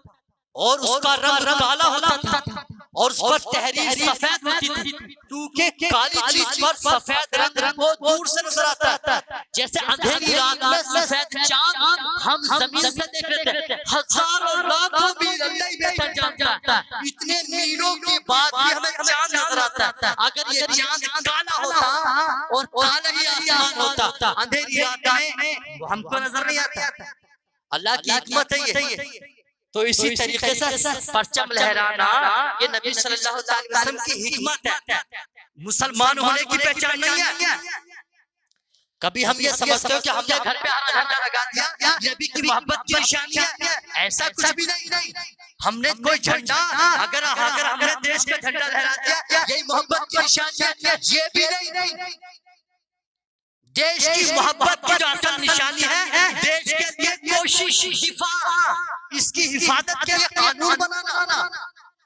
और उसका रंग काला होता था और उस पर तहरीर सफेद होती थी, क्योंकि काली चीज पर सफेद रंग को दूर से नजर आता है। जैसे अंधेरी रात में सफेद चांद हम जमीन से देख रहे थे, हजारों लाखों मील अल्लाह ही बेहतर जानता है, इतने मीलों के बाद भी हमें चांद नजर आता है। अगर ये चांद काला होता और काला ही आसमान होता अंधेरी रात में, हमको नजर नहीं आता। अल्लाह की हिकमत है ये। तो इसी तरीके से परचम लहराना ये नबी सल्लल्लाहु अलैहि वसल्लम की हिकमत है, मुसलमान होने की पहचान नहीं है। कभी हम ये समझते हो कि हमने घर पे हरा झंडा लगा दिया ये भी की मोहब्बत की निशानी है, ऐसा कुछ भी नहीं। हमने कोई झंडा अगर हमने देश का झंडा लहरा दिया यही मोहब्बत की निशानी है, ये भी नहीं। देश की मोहब्बत की जो असल निशानी है, देश के लिए कोशिश, इसकी हिफाजत के लिए कानून बनाना,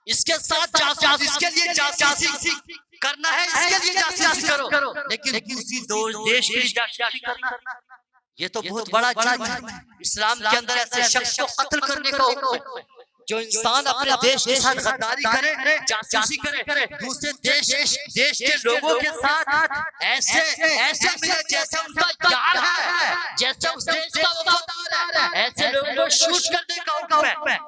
इसके साथ इसके लिए जासूसी करना है, इसके लिए जासूसी करो, लेकिन दूसरी देश की जासूसी करना ये तो बहुत बड़ा जुर्म है। इस्लाम के अंदर ऐसे शख्स को कत्ल करने का हुक्म है जो इंसान अपने देश के साथ गद्दारी करे, जासूसी करे, दूसरे देश के लोगों के साथ ऐसे मिले जैसे उनका यार है, जैसे उस देश का वफादार है, ऐसे लोगों को शूट करने का हुक्म है।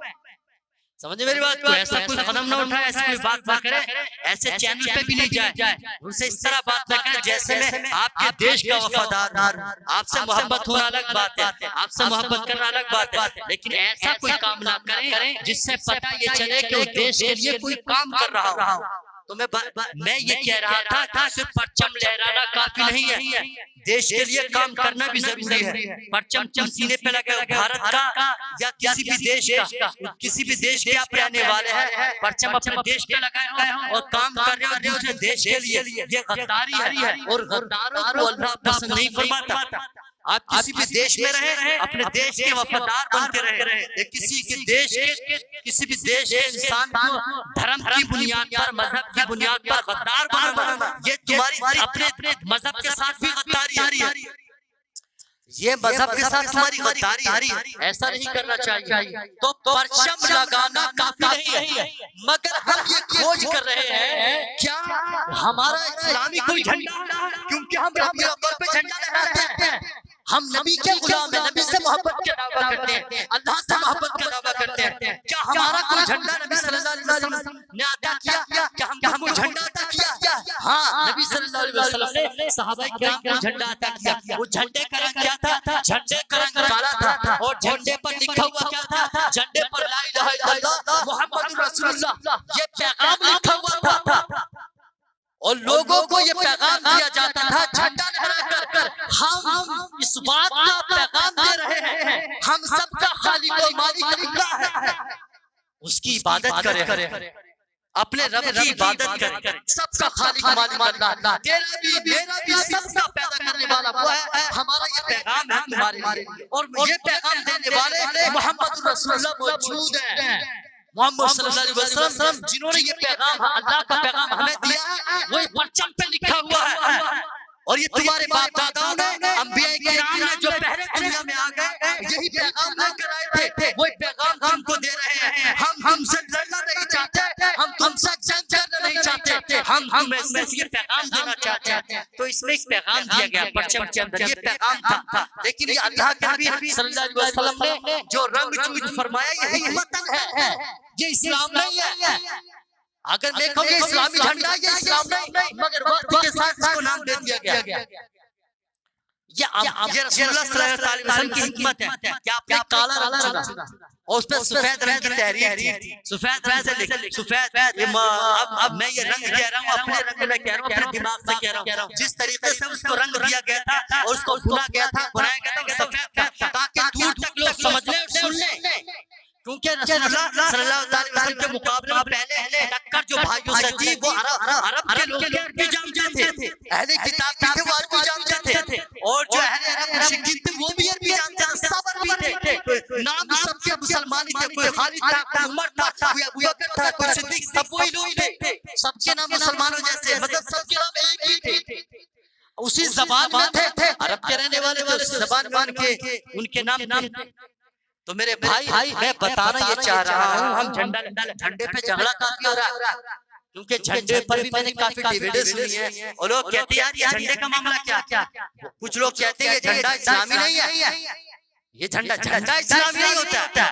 समझे मेरी बात को? ऐसा कोई कदम ना उठाए, ऐसी कोई बात ना करे, ऐसे चैनल पे भी नहीं जाए, उनसे इस तरह बात ना करें जैसे मैं आपके देश का वफादार। आपसे मोहब्बत होना अलग बात है, आपसे मोहब्बत करना अलग बात है, लेकिन ऐसा कोई काम ना करें जिससे पता ये चले कि उस देश के लिए कोई काम कर रहा हो। तो मैं ये कह रहा था सिर्फ परचम लहराना काफी नहीं है, देश के लिए काम करना भी जरूरी है। परचम सीने पे लगा भारत का या किसी भी देश के आप रहने वाले हैं, परचम अपने देश पे लगाए हो और काम कर रहे हो दूसरे देश के लिए, ये गद्दारी है और गद्दारों को अल्लाह पसंद नहीं फरमाता। आप किसी भी देश में रहे, अपने देश के वफादार बनते रहे, किसी भी देश के इंसान को धर्म की बुनियाद पर, मजहब की बुनियाद पर गद्दार बनाना, ये तुम्हारी अपने मजहब के साथ भी गद्दारी है, ये मजहब के साथ तुम्हारी गद्दारी है, ऐसा नहीं करना चाहिए। तो परचम लगाना काफी नहीं है, मगर हम ये खोज कर रहे हैं क्या हमारा इस्लामी कोई झंडा, क्योंकि हम रबीउल अव्वल पे झंडा लहराते हैं, हम नबी के गुलाम हैं, नबी से मोहब्बत का दावा करते हैं, अल्लाह से मोहब्बत का दावा करते हैं। क्या हमारा कोई झंडा नबी सल्लल्लाहु अलैहि वसल्लम ने अता किया? क्या हम कोई झंडा अता किया? हाँ, नबी सल्लल्लाहु अलैहि वसल्लम ने सहाबा किराम को झंडा अता किया। वो झंडे का रंग क्या था? झंडे का रंग काला था और झंडे पर लिखा हुआ क्या था? झंडे पर ला इलाहा इल्लल्लाह मुहम्मदुर रसूलुल्लाह, ये पैगाम लिखा हुआ था और लोगों को ये पैगाम दिया जाता था झंडा लहरा कर। हम इस बात का पैगाम दे रहे हैं हम सबका खालिक और मालिक अल्लाह है, उसकी इबादत करें, अपने रब की इबादत करें, सबका खालिक मालिक अल्लाह, तेरा भी मेरा भी सबका पैदा करने वाला वो है। हमारा ये पैगाम है तुम्हारे लिए और ये पैगाम देने वाले मोहम्मद रसूलुल्लाह मौजूद हैं। मोहम्मद सल्लल्लाहु अलैहि वसल्लम जिन्होंने ये पैगाम अल्लाह का पैगाम हमें दिया है, वो परचम पे लिखा हुआ है और ये तुम्हारे बाप दादाओं ने, अंबिया किराम ने जो पहले दुनिया में आ गए यही पैगाम लेकर आए थे, वो पैगाम तुमको दे रहे हैं। हम हमसे लड़ना नहीं चाहते, हम तुमसे जंग करना नहीं चाहते, हम तुम्हें ये पैगाम देना चाहते हैं। तो इसमें एक पैगाम दिया गया परचम के अंदर, ये पैगाम था, लेकिन ये अल्लाह के नबी सल्लल्लाहु अलैहि वसल्लम ने जो रंग चूज फरमाया ये हिकमत है, ये इस्लाम नहीं है। अगर मैं कहूँ ये इस्लामी झंडा, ये इस्लाम नहीं, मगर वक्त के साथ इसको नाम दे दिया गया। ये रसूलुल्लाह सल्लल्लाहु अलैहि वसल्लम की हिकमत है कि आपने काला रंग चुना और उस पर सफेद रंग की तहरीर थी, सफेद रंग से लिख, सफेद। अब मैं ये रंग कह रहा हूँ, अपने रंग में कह रहा हूँ, अपने दिमाग से कह रहा हूँ, जिस तरीके से उसको रंग दिया गया था और उसको भुना गया था, बनाया गया था सफेद था, ताकि दूर तक लोग समझ ले और सुन ले, क्योंकि रसूलुल्लाह सल्लल्लाहु अलैहि वसल्लम के मुकाबले में पहले टक्कर जो भाइयों से थी वो अरब के लोग भी जानते थे, अहले किताब भी थे वो भी जानते थे, और जो अहले अरब मुशरिकीन थे वो भी अरबी जानते थे, सब अरबी थे, नाम सबके मुसलमान के उनके नाम तो मेरे भाई मैं बताना ये चाह रहा हूँ, हम झंडे पे झगड़ा काफी हो रहा है, क्योंकि झंडे पर भी मैंने काफी डिबेटें सुनी है और लोग कहते हैं यार ये झंडे का मामला क्या, कुछ लोग कहते हैं ये झंडा इस्लामी नहीं है, ये झंडा इस्लामी नहीं होता।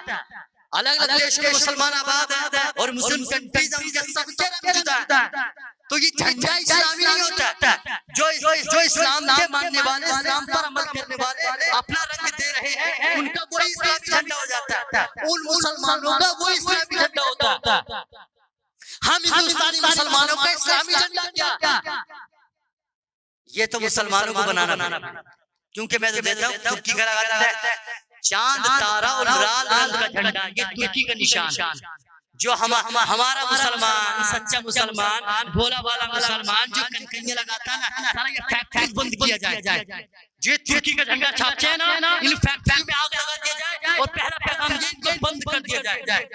अलग अलग देश के मुसलमान आबाद है और मुस्लिम कंट्रीज सबके रंग जुदा है, तो ये झंडा इस्लामी नहीं होता। जो इस्लाम के मानने वाले, इस्लाम पर अमल करने वाले अपना रंग दे रहे हैं, उनका वही इस्लामी झंडा हो जाता है, उन मुसलमानों का वही इस्लामी झंडा होता है। हम हिंदुस्तानी मुसलमानों का इस्लामी झंडा क्या, ये तो मुसलमानों को बनाना, क्योंकि मैं तो देता हूँ तुर्की का लगाता है चांद तारा और लाल रंग का झंडा, ये तुर्की का निशान। जो हमारा मुसलमान, सच्चा मुसलमान, भोला वाला मुसलमान जो कनकनिया लगाता है ना, सारा ये फैक्ट्री बंद किया जाए, जो तुर्की का झंडा छापते हैं ना, इन फैक्ट्री में आग लगा दिया जाए और पहला पैगाम ये इनको बंद कर दिया जाए।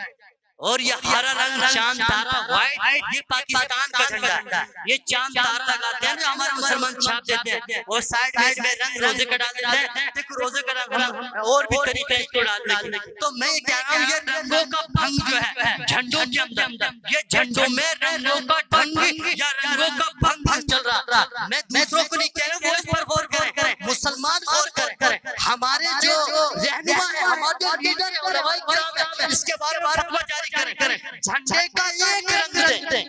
और ये हरा रंग चांद तारा व्हाइट, ये पाकिस्तान का झंडा, ये चांद तारा लगाते हैं ना हमारे मुसलमान छाप देते हैं, और साइड में रंग रोजे का डाल देते हैं, देखो रोजे का रंग और भी तरीके इसको डालते हैं। तो मैं कह रहा हूँ ये रंगों का भंग जो है झंडों के अंदर, ये झंडों में रंगों का भंग या रंगों का भंग चल रहा। मैं दूसरों को नहीं कह रहा हूँ, वो इस पर गौर करें, मुसलमान गौर करें, हमारे जो रहनुमा है, हमारे जो लीडर है, उलमाए किराम है, इसके बारे में फतवा जारी करें, झंडे का एक रंग दें।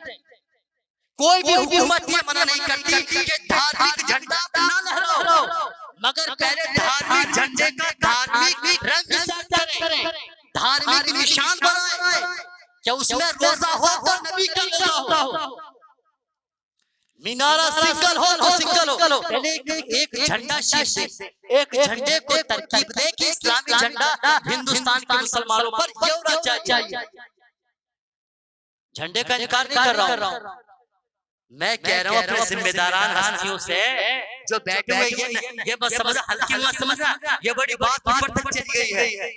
कोई भी हुकूमत ये मना नहीं करती कि धार्मिक झंडा ना लहराओ, मगर पहले धार्मिक झंडे का धार्मिक रंग सेट करें, धार्मिक निशान बनाएं, क्या उसमें रोजा हो तो नबी का रोजा हो, मीनारा सिंगल हो, पहले एक झंडा शीर्ष से एक झंडे को तरकीब दे कि इस्लामी झंडा हिंदुस्तान के मुसलमानों पर ये होना चाहिए। झंडे का इनकार नहीं कर रहा हूँ, मैं कह रहा हूँ अपने जिम्मेदारान हस्तियों से जो बैठे हुए ये बस समझा, हल्की मत समझना, ये बड़ी बात ऊपर तक चली गई है।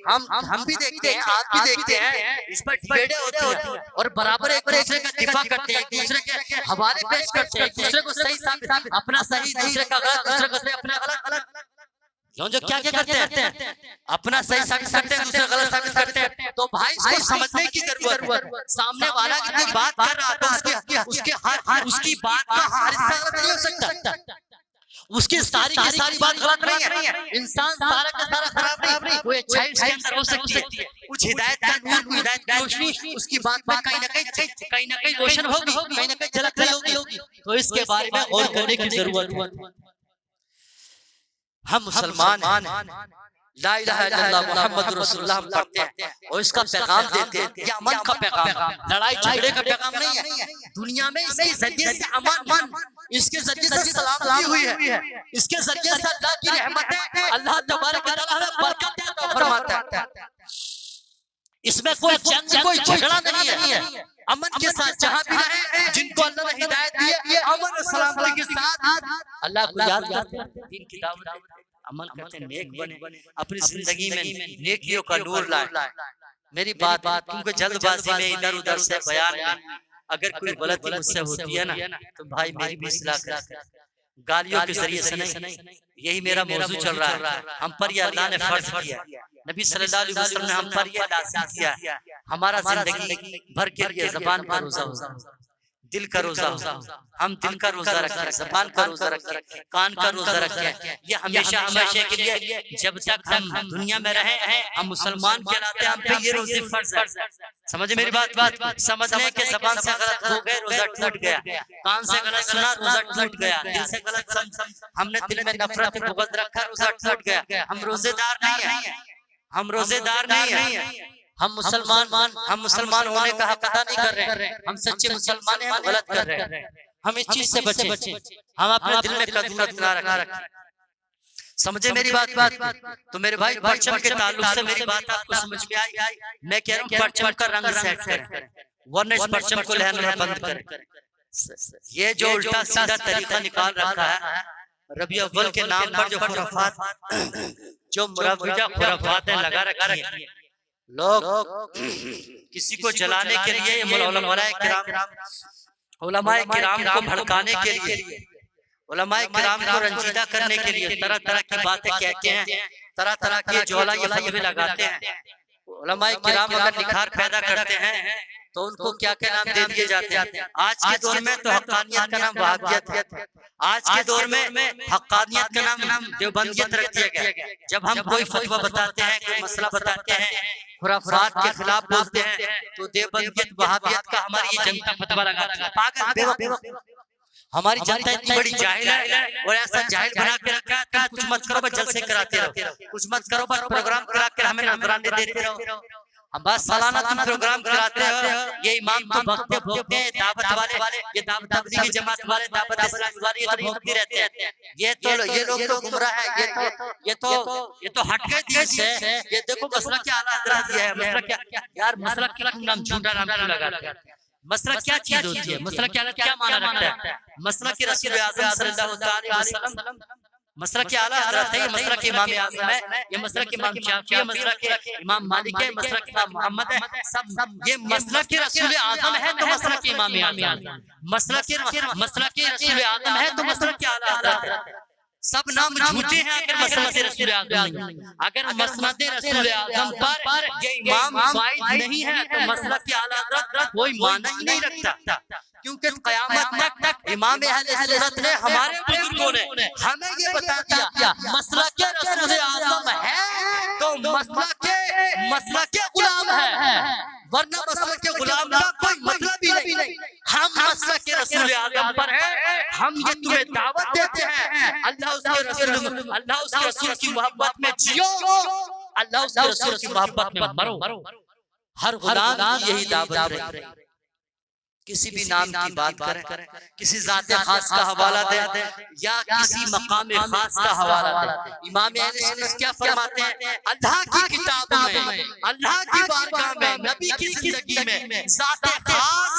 हम भी देखते हैं, आप भी देखते हैं, इस पर डिबेटें होती हैं और बराबर एक दूसरे का दिफा करते हैं, एक दूसरे के हवाले पेश करते हैं, एक दूसरे को सही साबित, अपना सही दूसरे का गलत, दूसरे को सही अपना गलत, जो क्या करते हैं, अपना सही साबित करते हैं, दूसरा गलत साबित करते हैं। तो भाई इसको समझने की जरूरत, सामने वाला की कोई बात कर रहा तो उसकी बात का हर हिस्सा गलत नहीं हो सकता, उसकी सारी की सारी बात गलत नहीं है, इंसान सारा का सारा खराब नहीं, कोई अच्छाई उसके अंदर हो सकती है, कुछ हिदायत का नूर, कुछ हिदायत की रोशनी उसकी बात में कहीं ना कहीं रोशन होगी, कहीं ना कहीं झलक रही होगी। तो इसके बारे में गौर करने की जरूरत है। हम मुसलमान ला इलाहा इल्लल्लाह मुहम्मदुर रसूलुल्लाह हम पढ़ते हैं और इसका पैगाम देते हैं, ये अमन का पैगाम, लड़ाई झगड़े का पैगाम नहीं है। दुनिया में इसके जरिए से अमन, इसके जरिए से सलामती हुई है, इसके जरिए से अल्लाह की रहमत है, अल्लाह तबारक व तआला हमें बरकत अता फरमाता है। इसमें कोई जंग, कोई झगड़ा नहीं है, अमन के साथ जहाँ भी रहे, जिनको अल्लाह ने हिदायत दी है, अमन और सलामती के साथ अल्लाह को याद करते हैं, दीन की दावत, अमल करते हैं, नेक बने, अपनी जिंदगी में नेकियों का नूर लाए। मेरी बात क्योंकि जल्दबाजी में इधर उधर से बयान, अगर कोई गलती मुझसे होती है ना तो भाई मेरी भी इस्लाह कर, गालियों के जरिए से नहीं, यही मेरा मौजू चल रहा है। हम पर यह अल्लाह ने फर्ज किया, नबी सल्लल्लाहु अलैहि वसल्लम ने हम पर यह लाज़िम किया, हमारा जिंदगी भर के लिए ज़बान का रोजा हो, दिल का रोजा हो, हम दिल का रोजा रखें, ज़बान का रोजा रखें, कान का रोजा रखें, ये हमेशा हमेशा के लिए, जब तक हम दुनिया में रहे हैं हम मुसलमान कहलाते हैं, हम पे ये रोजे फर्ज है। समझे मेरी बात, समझने के ज़बान से गलत हो गए रोजा टूट गया, कान से गलत सुना रोजा टूट गया, दिल से गलत हमने दिल में नफरत बुग़्ज़ रखा रोजा टूट गया। हम रोजेदार नहीं है, हम रोजेदार नहीं है, हम मुसलमान होने का हक अदा नहीं कर रहे, हम सच्चे मुसलमान हैं, हम गलत कर रहे हैं। हम इस चीज से बचें, हम अपने दिल में कदूरत ना रखें। समझे मेरी बात। तो मेरे भाई परचम के ताल्लुक से मेरी बात आपको समझ में आई। मैं कह रहा हूँ परचम का रंग सेट करें, वरना इस परचम को लहराना बंद करें। ये जो उल्टा सीधा तरीका निकाल रखा है, रबी अव्वल के नाम पर जो खुराफात, जो मुरव्विजा खुराफातें लगा रखी हैं, लोग किसी को जलाने के लिए, उलमाए किराम को भड़काने के लिए, उलमाए किराम को रंजीदा करने के लिए तरह तरह की बातें कहते हैं। तरह तरह के ज्वाला ये फतवे लगाते हैं। उलमाए किराम अगर निखार पैदा करते हैं तो उनको क्या क्या नाम दे दिए जाते हैं। आज के दौर में तो हक्कानियत का नाम वहाबियत है, आज के दौर में हक्कानियत का नाम देवबंदियत रख दिया गया। जब हम कोई फतवा बताते हैं, कोई मसला बताते हैं, खुराफात के खिलाफ बोलते हैं, तो देवबंदियत वहाबियत का हमारी ये जनता फतवा लगाती है। पागल बेवकूफ, हमारी जनता इतनी बड़ी जाहिल है और ऐसा जाहिल बना के रखा है, तुम कुछ मत करो बस जलसे कराते रहो, कुछ मत करो बस प्रोग्राम करा कर हमें नजराने देते रहो। हम बस सालाना तुम प्रोग्राम कराते हो, ये इमाम तो भक्ते भोगते हैं, दावत वाले ये दावत तबलीगी जमात वाले, दावत इस्लामी वाले ये तो भोगते रहते हैं। ये लोग तो गुमराह है, ये तो हट गए दीन से। ये देखो मसला क्या आला हज़रत दिया है, मसला क्या यार, मसला क्या नाम झूठा नाम क्यों लगाते हैं? मसला क्या चीज होती है, मसला क्या माना रखता है? मसला की रसूल आज़म सल्लल्लाहु अलैहि वसल्लम, मसला के आला हज़रत है, ये मसला के इमाम आज़म है, ये मसला के इमाम शाफी है, मसला के इमाम मालिक है, मसला के इमाम मोहम्मद है, सब ये मसला के रसूल आज़म है तो मसला के इमाम आज़म, मसला के रसूल आज़म है तो मसला के आला हज़रत है। सब नाम झूठे हैं अगर मसनद रसूल आज़म नहीं, अगर मसनद रसूल आज़म पर ये इमाम फाइज नहीं है तो मसला के आला हज़रत कोई माना ही नहीं रखता। क्योंकि क़यामत तक इमाम अहले सुन्नत ने, हमारे बुजुर्गों ने हमें ये बता दिया मसला के रसूल आज़म है तो मसला के गुलाम है, वरना मसला के गुलाम का कोई मतलब ही नहीं। हम मसला के रसूल आज़म पर है, हम ये तुम्हें दावत देते हैं, अल्लाह उसके रसूल की मोहब्बत में जियो, अल्लाह उसके रसूल की मोहब्बत में मरो। हर गुलाम की यही दावत है। किसी भी नाम की बात करें, किसी जाते खास का हवाला दे या किसी मकाम खास का हवाला दे, इमाम अहले सुन्नत क्या फरमाते हैं? अल्लाह की किताब में, अल्लाह की बारगाह में, नबी की जिंदगी में जाते खास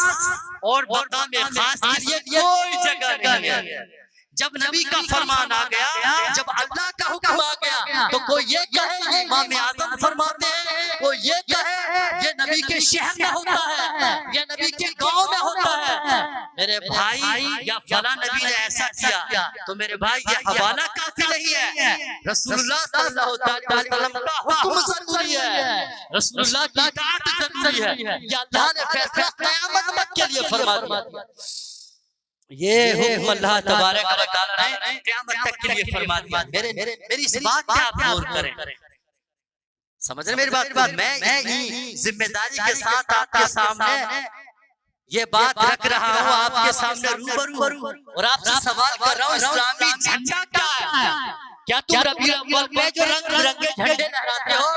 और मकाम खास के लिए कोई जगह नहीं है। जब नबी का फरमान आ गया, जब अल्लाह का हुक्म आ गया, तो कोई ये कहे इमाम आज़म फरमाते हैं, कोई ये कहे ये नबी के शहर में होता है, ये नबी के गांव में होता है। मेरे भाई या फला नबी ने ऐसा किया तो मेरे भाई ये हवाला काफी नहीं है, रसूलुल्लाह सल्लल्लाहु अलैहि वसल्लम का हुक्म जरूरी है, रसूलुल्लाह की इताअत जरूरी है। ये अल्लाह ने फैसला क़यामत तक के लिए फरमा दिया। ये हुक्म अल्लाह तबारक व तआला ने क़यामत तक के लिए फरमा दिया। मेरी इस बात पे आप गौर करें, समझ रहे मेरी बात? मैं ही जिम्मेदारी के साथ आपके सामने ये बात रख रहा हूँ, आपके सामने रूबरू और आपसे सवाल कर रहा हूँ, इस्लामी झंडा क्या है? क्या तुम रबीउल अव्वल में जो रंग बिरंगे झंडे लहराते हो,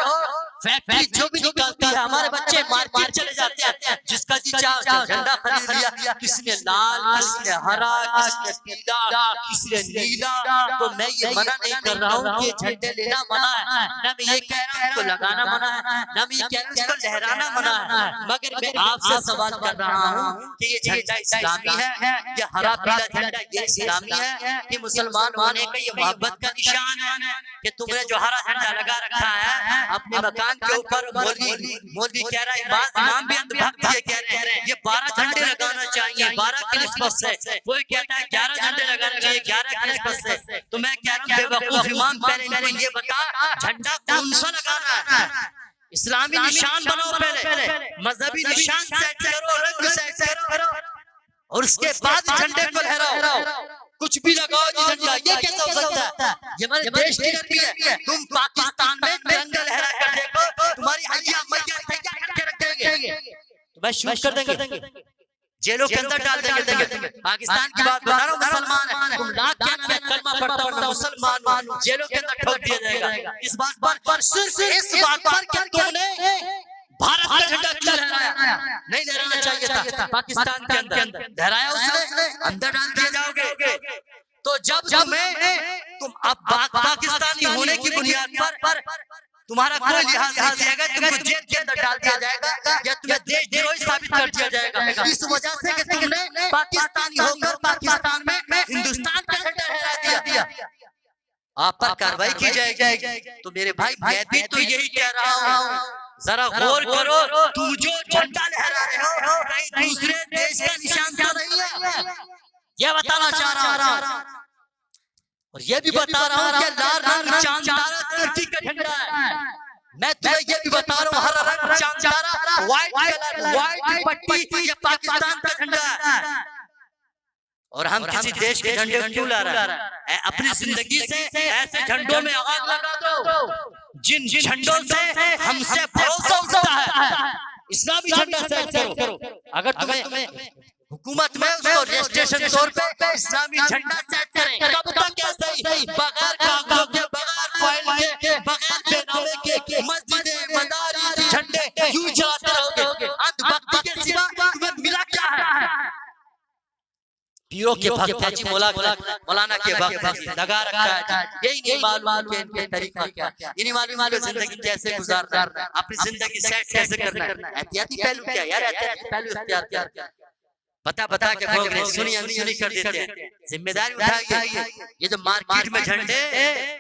फैक्ट्री जो भी निकलती है, हमारे बच्चे मार्केट चले जाते हैं, जिसका जी चाह झंडा खरीद लिया, किसने लाल, किसने हरा, किसने पीला, किसने नीला। तो मैं ये मना नहीं कर रहा हूँ कि झंडे लेना मना है, ना मैं ये कह रहा हूँ इसको लगाना मना है, ना मैं ये कह रहा हूँ इसको लहराना मना है, मगर मैं आपसे सवाल कर रहा हूँ कि ये झंडा इस्लामी है, ये हरा पीला झंडा ये इस्लामी है कि मुसलमान होने का ये मोहब्बत का निशान है कि तुमने जो हरा झंडा लगा रखा है अपने मकान के ऊपर? मौलवी कह रहा है, इमाम भी अंधभक्त ये कह रहे हैं ये 12 झंडे लगाना चाहिए 12 की निस्बत से, कोई कहता है 11 झंडे लगाना चाहिए 11 की निस्बत से। तो मैं कह रहा हूँ बेवकूफ इमाम, पहले इनको ये बता झंडा कौन सा लगाना है, इस्लामी निशान बनाओ, पहले मजहबी निशान सेट करो, रंग सेट करो और उसके बाद झंडे को लहराओ। कुछ भी लगाओ झंडा, ये कैसे हो सकता है? ये हमारे देश की गर्मी है। तुम पाकिस्तान में तिरंगा लहरा कर देखो, तुम्हारी हड्डियां मैया तैयार करके रखेंगे, तुम्हें शूट कर देंगे, जेलों के अंदर डाल देंगे। पाकिस्तान की बात बता रहा हूँ, मुसलमान है, तुम लाख क्या नाम है कलमा पढ़ता हो ना मुसलमान, जेलों के अंदर ठोक दिया जाएगा। इस बात पर सिर्फ इस बात पर कि तुमने भारत का झंडा क्यों लहराया? नहीं लहराना चाहिए था। पाकिस्तान के अंदर लहराया उसने, अंदर डाल दिए जाओगे। तो जब तुम अब पाकिस्तानी होने की बुनियाद पर तुम्हारा कोई लिहाज नहीं किया जाएगा, तुमको जेल के अंदर डाल दिया जाएगा या तुम्हें देशद्रोही साबित कर दिया जाएगा, इस वजह से कि तुमने पाकिस्तानी होकर पाकिस्तान में हिंदुस्तान का झंडा लहरा दिया। आप पर कार्रवाई की जाएगी। तो मेरे भाई मैं भी तो यही कह रहा हूँ, जरा गौर करो, तुम जो झंडा लहरा रहे हो कहीं दूसरे देश का निशान तो नहीं है, यह बताना चाह रहा हूं। और ये भी बता रहा हूँ कि लाल रंग चांद तारा तुर्की का झंडा है। मैं तुम्हें ये भी बता रहा हूँ हरा रंग चांद तारा व्हाइट कलर व्हाइट पट्टी ये पाकिस्तान का झंडा है। और हम किसी देश के झंडे क्यों ला रहे हैं? अपनी जिंदगी से ऐसे झंडों में आग लगा दो जिन झंडों से हमसे भरोसा उठता है। इस्लामी झंडा सेट करो। अगर तुम्हें हुकूमत में उसको रजिस्ट्रेशन तौर पे इस्लामी झंडा सेट करें। कब तक कैसे ही बगैर कागजों के बगैर फाइल के बगैर बेनामे के मस्जिदें मदारिस झंडे यूं चलाते रहोगे? अंधभक्ति के सिवा तुम्हें मिला क्या है? पीरों के भक्त हाजी मौलाना के भक्त लगा रखा है। यही नहीं मालूम कि इनके तरीका क्या है, ये नहीं मालूम जिंदगी कैसे गुजारना है, अपनी जिंदगी सेट कैसे करना है। एहतियाती पहलू क्या यार? एहतियाती पहलू इख्तियार क्या? बता के भोग रहे, सुनी अनसुनी कर देते हैं। जिम्मेदारी उठाइए। ये जो मार्केट में झंडे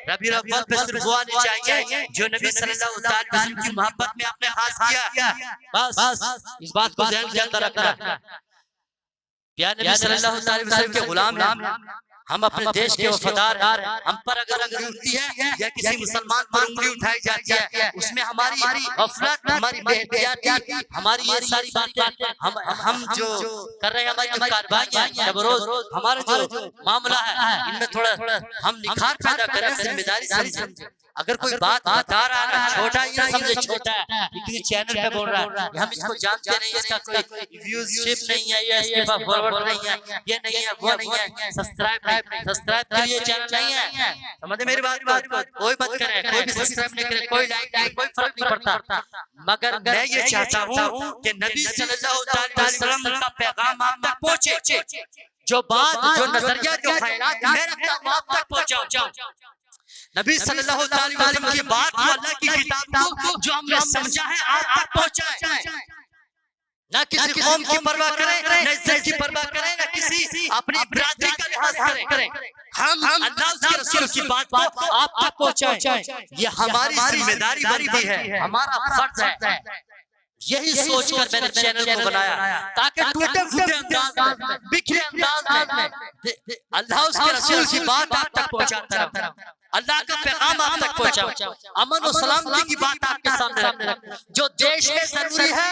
रबी अव्वल पे सिर्फ वो आने चाहिए जो नबी सल्लल्लाहु अलैहि वसल्लम की मोहब्बत में आपने खास किया। बस इस बात को ध्यान के अंदर रखना। प्यारे नबी सल्लल्लाहु अलैहि वसल्लम के गुलाम हैं हम, अपने देश के वफादार हैं। हम पर अगर उंगली उठती है या किसी मुसलमान पर उंगली उठाई जाती है, उसमें हमारी गफलत, हमारी बेहतियाती, हमारी ये सारी बातें हम जो कर रहे हैं, हमारी जो कार्रवाइयां रोज हमारा जो मामला है, इनमें थोड़ा हम निखार पैदा करें, जिम्मेदारी समझें। अगर कोई बात बता रहा है ना छोटा, ये समझे छोटा है, किसी चैनल पे बोल रहा है, हम इसको जानते नहीं, इसका कोई व्यूअरशिप नहीं है, या इसके पास फॉलोअर नहीं है, ये नहीं है, वो नहीं है, सब्सक्राइब के लिए चैनल नहीं है। समझे मेरी बात? कोई मत करे, कोई भी सब्सक्राइब नहीं करे, कोई लाइक नहीं, कोई फर्क नहीं पड़ता। मगर मैं ये चाहता हूँ कि नबी सल्लल्लाहु अलैहि वसल्लम का पैगाम आप तक पहुंचे, जो बात, जो नजरिया, जो ख्यालात मैं रखता हूं आप तक पहुंचाऊं। नबी सल्लल्लाहु अलैहि वसल्लम की बात को, अल्लाह की किताब को जो हमने समझा है आप तक पहुंचाएं। ना किसी कौम की परवाह करें, ना इज्जत की परवाह करें, ना किसी अपनी बिरादरी का लिहाज करें। हम अल्लाह के रसूल की बात को आप तक पहुंचाएं। ये हमारी जिम्मेदारी बनती है, हमारा फर्ज है। यही सोचकर मैंने चैनल को बनाया ताकि टूटे फूटे अंदाज में, बिखरे अंदाज में अल्लाह उसके रसूल की बात आप तक पहुंचाता रहूं, अल्लाह का पैगाम आप तक पहुंचाऊं, अमन और सलामती की बात आपके सामने रखूं। जो देश में जरूरी है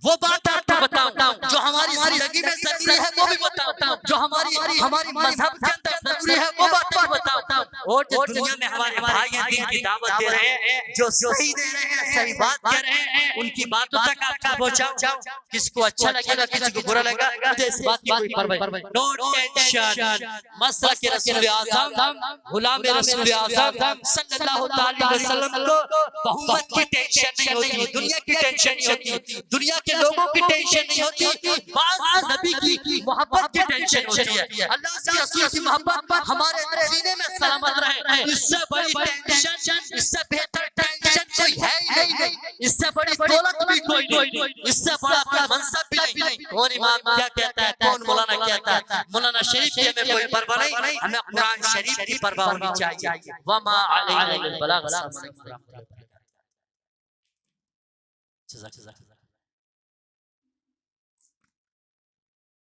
वो बात आपको बताऊं, जो हमारी जिंदगी में जरूरी है वो भी बताऊं, जो हमारी मजहब के अंदर जरूरी है वो बात भी बताऊं। और जो दुनिया में हमारे भाई हैं, दिन की दावत दे रहे हैं, जो सही दे रहे हैं, सही बात कह रहे हैं, उनकी बातों तक आपका पहुंचाऊं। किसको अच्छा लगेगा, किसी को बुरा लगेगा, इस बात की कोई परवाह नहीं। No tension. मसला के रसूल आज़म, गुलाम रसूल आज़म सल्लल्लाहु अलैहि वसल्लम को बहुमत की टेंशन नहीं होती, दुनिया की टेंशन नहीं होती, दुनिया के लोगों की टेंशन नहीं होती, बस नबी की मोहब्बत की टेंशन होती है। अल्लाह के रसूल की मोहब्बत हमारे सीने में सलामत रहे, इससे बड़ी टेंशन, इससे बेहतर टेंशन कोई है ही नहीं, इससे बड़ी दौलत भी कोई नहीं, इससे बड़ा अपना मनसब भी नहीं। कौन इमाम क्या कहता है, कौन मौलाना कहता है, मौलाना शरीफ की हमें कोई परवाह नहीं, हमें कुरान शरीफ की परवाह होनी चाहिए। वमा अलैना इल्लल बलाग।